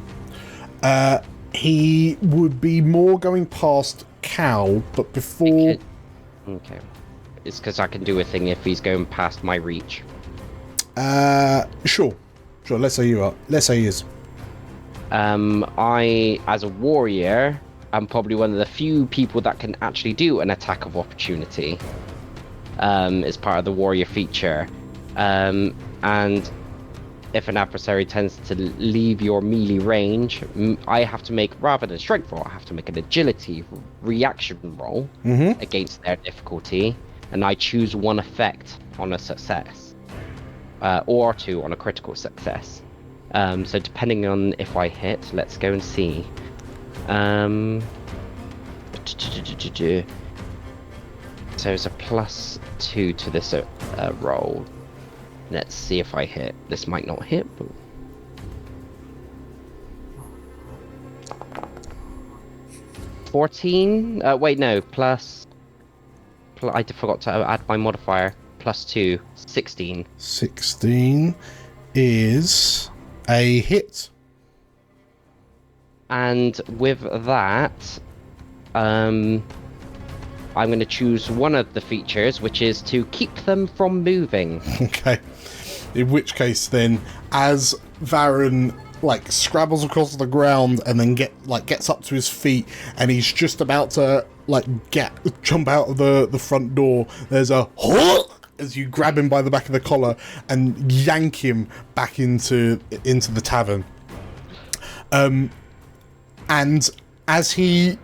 He would be more going past Cal, but before... Okay. It's because I can do a thing if he's going past my reach. Sure, let's say you are. Let's say he is. I, as a warrior, am probably one of the few people that can actually do an attack of opportunity. As part of the warrior feature. And if an adversary tends to leave your melee range, I have to make, rather than strength roll, I have to make an agility reaction roll against their difficulty, and I choose one effect on a success, or two on a critical success. So depending on if I hit, let's go and see. So it's a +2 to this roll. Let's see if I hit. This might not hit, but... $14? Wait, no. I forgot to add my modifier. +2. 16. 16 is a hit. And with that, I'm going to choose one of the features, which is to keep them from moving. Okay. In which case, then, as Varen like scrabbles across the ground and then gets up to his feet, and he's just about to like jump out of the front door, there's a as you grab him by the back of the collar and yank him back into the tavern. And as he's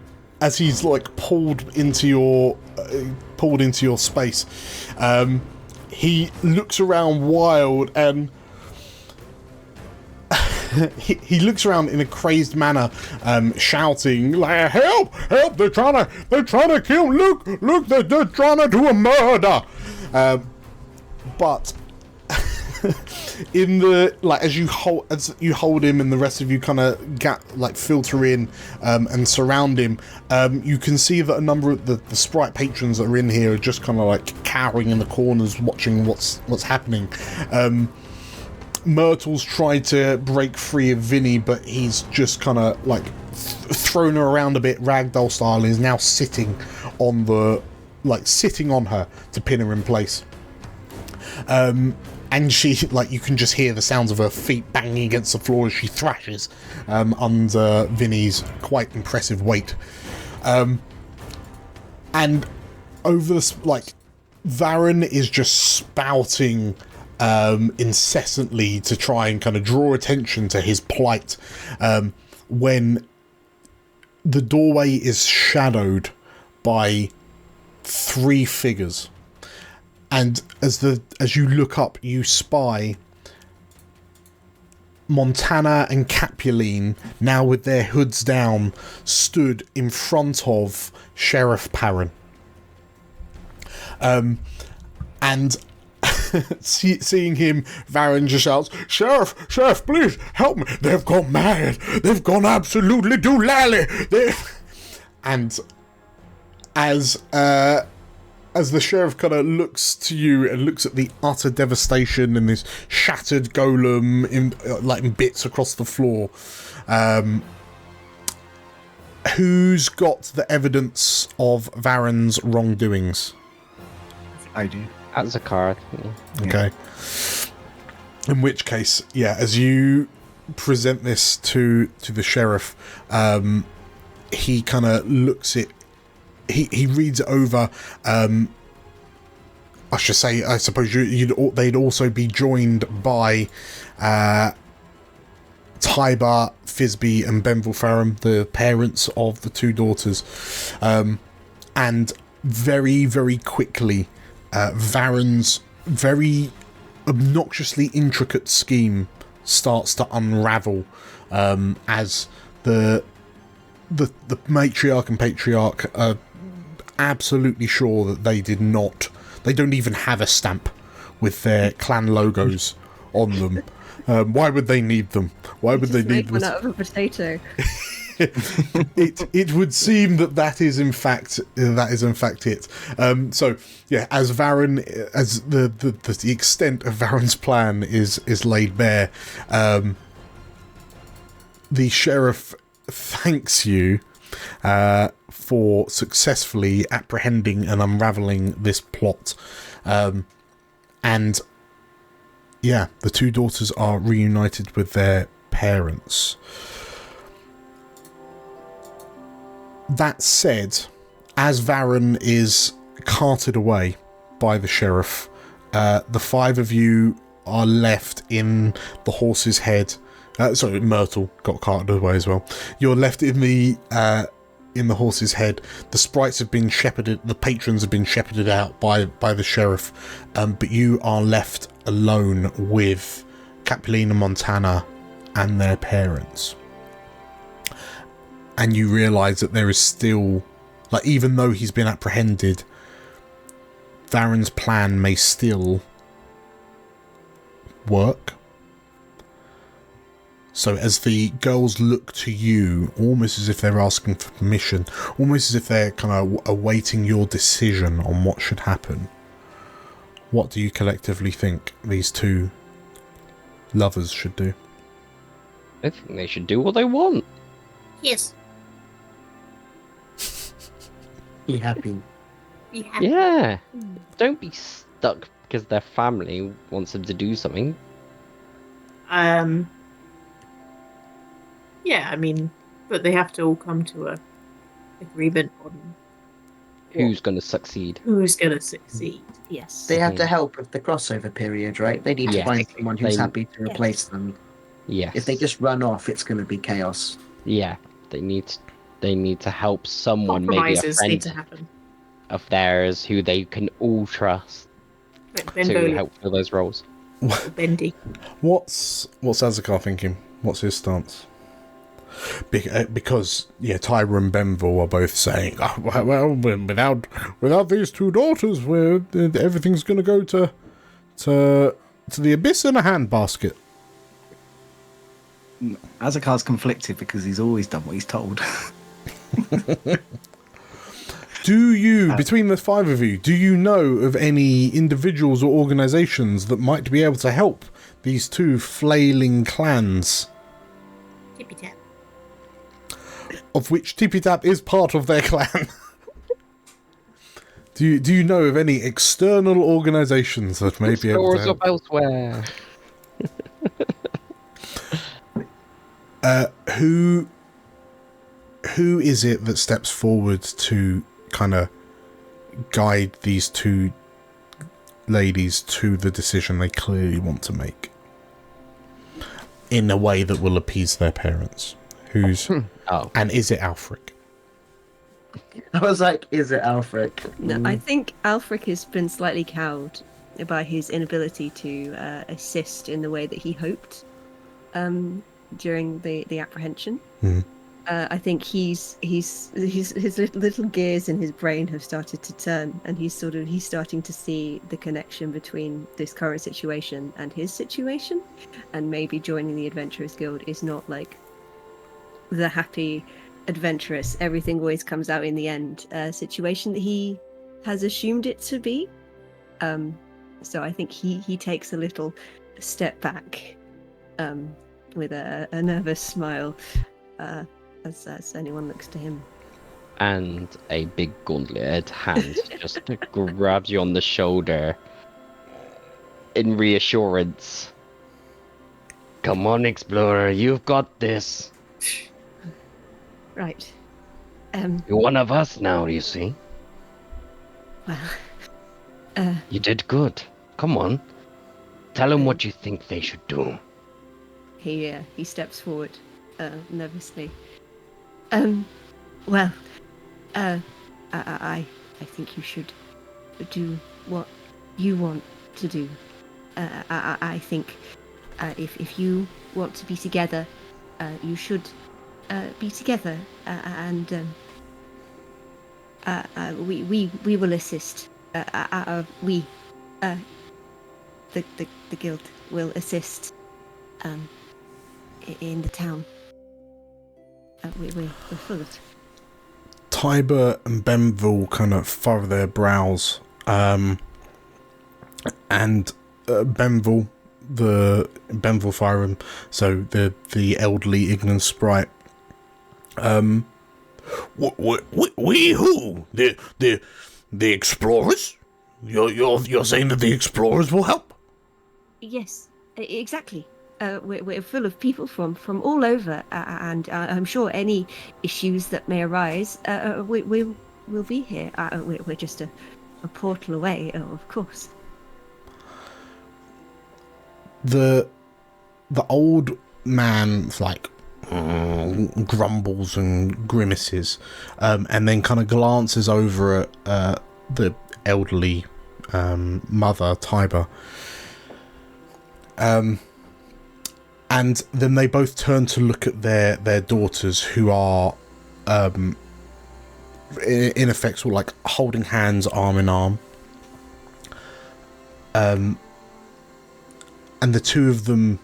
like pulled into your space, he looks around wild and he looks around in a crazed manner, shouting like, "Help! Help! They're trying to kill Luke! Look, they're trying to do a murder!" But in the as you hold him and the rest of you kind of filter in and surround him, you can see that a number of the sprite patrons that are in here are just kind of like cowering in the corners watching what's happening. Myrtle's tried to break free of Vinny, but he's just kind of like thrown her around a bit ragdoll style and is now sitting on her to pin her in place. And she, you can just hear the sounds of her feet banging against the floor as she thrashes under Vinny's quite impressive weight. And over this, Varen is just spouting incessantly to try and kind of draw attention to his plight, when the doorway is shadowed by 3 figures. And as you look up, you spy Montana and Capuline, now with their hoods down, stood in front of Sheriff Parron. And seeing him, Varen just shouts, Sheriff, please help me. They've gone mad. They've gone absolutely doolally. And as as the sheriff kind of looks to you and looks at the utter devastation and this shattered golem in bits across the floor, who's got the evidence of Varen's wrongdoings? I do. That's a card. Okay. In which case, yeah, as you present this to the sheriff, he kind of looks it. He reads it over. I suppose they'd also be joined by Tiber, Fisby, and Benville Farram, the parents of the two daughters, and very, very quickly, Varen's very obnoxiously intricate scheme starts to unravel as the matriarch and patriarch are absolutely sure that they don't even have a stamp with their clan logos on them. Why would they need them? Why would they need them? One out of a potato. It would seem that is in fact it. So yeah, as Varen, as the extent of Varen's plan is laid bare, the sheriff thanks you for successfully apprehending and unraveling this plot, and yeah, the two daughters are reunited with their parents. That said, as Varen is carted away by the sheriff, the five of you are left in the horse's head. Sorry, Myrtle got carted away as well. You're left in the horse's head. The sprites have been shepherded. The patrons have been shepherded out by the sheriff, but you are left alone with Capulina Montana and their parents. And you realise that there is still, even though he's been apprehended, Varen's plan may still work. So as the girls look to you, almost as if they're asking for permission, almost as if they're kind of awaiting your decision on what should happen, what do you collectively think these two lovers should do? I think they should do what they want. Yes. Be happy. Be happy. Yeah. Don't be stuck because their family wants them to do something. Yeah, I mean, but they have to all come to a agreement on Who's going to succeed. Who's going to succeed? Yes. They have to help with the crossover period, right? They need to Yes. find someone who's happy to replace them. Yes. If they just run off, it's going to be chaos. Yeah, they need to help someone, maybe a Compromises friend need to happen. of theirs who they can all trust Like to help fill those roles. Bendy. What's Azakar thinking? What's his stance? Because yeah, Tyra and Benville are both saying, oh, well, without these two daughters, everything's going to go to the abyss in a handbasket. Azakar's conflicted because he's always done what he's told. Do you, between the five of you, do you know of any individuals or organisations that might be able to help these two flailing clans? Tippy tap. Of which Tippy Tap is part of their clan. Do you know of any external organisations that may be able to help? Up elsewhere. Who is it that steps forward to kind of guide these two ladies to the decision they clearly want to make in a way that will appease their parents? Who's and is it Alfric? I was like, is it Alfric? No, I think Alfric has been slightly cowed by his inability to assist in the way that he hoped during the apprehension. I think his little gears in his brain have started to turn, and he's starting to see the connection between this current situation and his situation, and maybe joining the Adventurers Guild is not like the happy adventurous, everything always comes out in the end situation that he has assumed it to be. So I think he takes a little step back with a nervous smile as anyone looks to him. And a big gauntleted hand just grabs you on the shoulder in reassurance. Come on, Explorer, you've got this. Right. You're one of us now, you see. Well, You did good. Come on. Tell them what you think they should do. he steps forward nervously. Well, I think you should do what you want to do. I think if you want to be together, you should be together, and we will assist. The guild will assist in the town. We're full of. Tiber and Benville kind of furrow their brows, and Benville Fyron, so the elderly ignorant sprite. We who? The explorers? You're saying that the explorers will help? Yes, exactly. We're full of people from all over, and I'm sure any issues that may arise, we'll be here. We're just a portal away, of course. The old man grumbles and grimaces, and then kind of glances over at the elderly mother, Tiber. And then they both turn to look at their daughters, who are in effect sort of like holding hands arm in arm. And the two of them,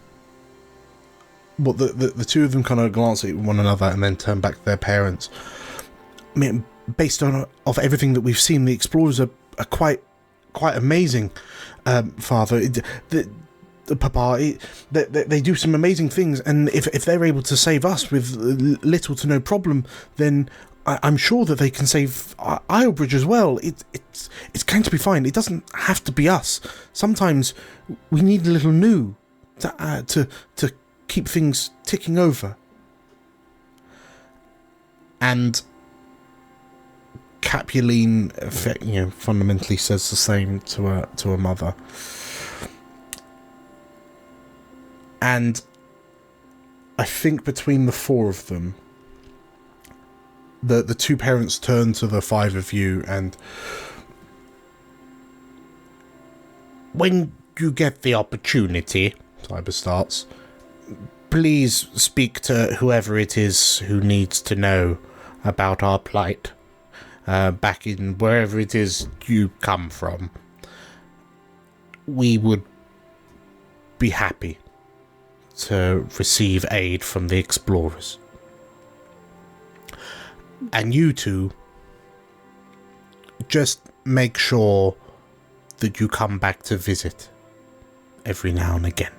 the two of them kind of glance at one another and then turn back to their parents. I mean, based on of everything that we've seen, the explorers are quite amazing, Father. Papa, they do some amazing things, and if they're able to save us with little to no problem, then I'm sure that they can save Islebridge as well. It's going to be fine. It doesn't have to be us. Sometimes we need a little new to keep things ticking over. And Capuline, fundamentally says the same to her mother. And I think between the four of them, the two parents turn to the five of you and... When you get the opportunity, Tiber starts, please speak to whoever it is who needs to know about our plight, back in wherever it is you come from. We would be happy to receive aid from the explorers. And you two, just make sure that you come back to visit every now and again.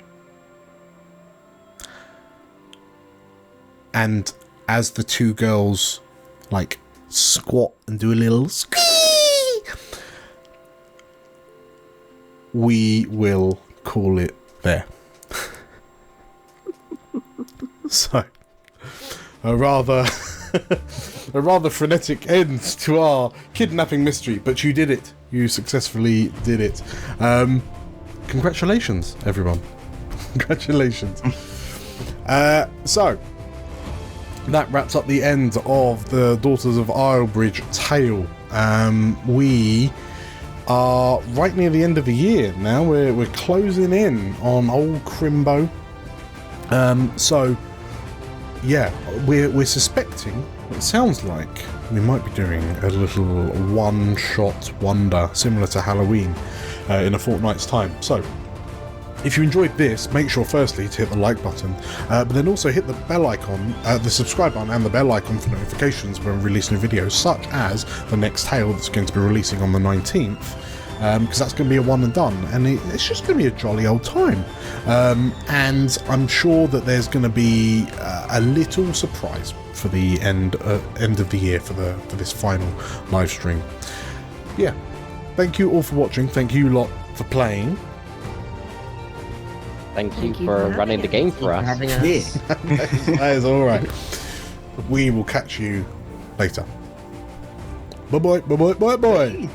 And as the two girls squat and do a little squee, we will call it there. So, a rather frenetic end to our kidnapping mystery, but you did it. You successfully did it. Congratulations, everyone. Congratulations. So, that wraps up the end of the Daughters of Islebridge tale. We are right near the end of the year now. We're closing in on old Crimbo. So, yeah, we're suspecting, it sounds like we might be doing a little one-shot wonder similar to Halloween in a fortnight's time. So, If you enjoyed this, make sure firstly to hit the like button, but then also hit the bell icon, the subscribe button and the bell icon for notifications when we release new videos, such as the next tale that's going to be releasing on the 19th, because that's going to be a one and done, and it's just going to be a jolly old time. And I'm sure that there's going to be a little surprise for the end of the year for this final live stream. Yeah, thank you all for watching. Thank you lot for playing. Thank you for running the game for us. Having us. That is all right. We will catch you later. Bye bye. Bye bye. Bye bye.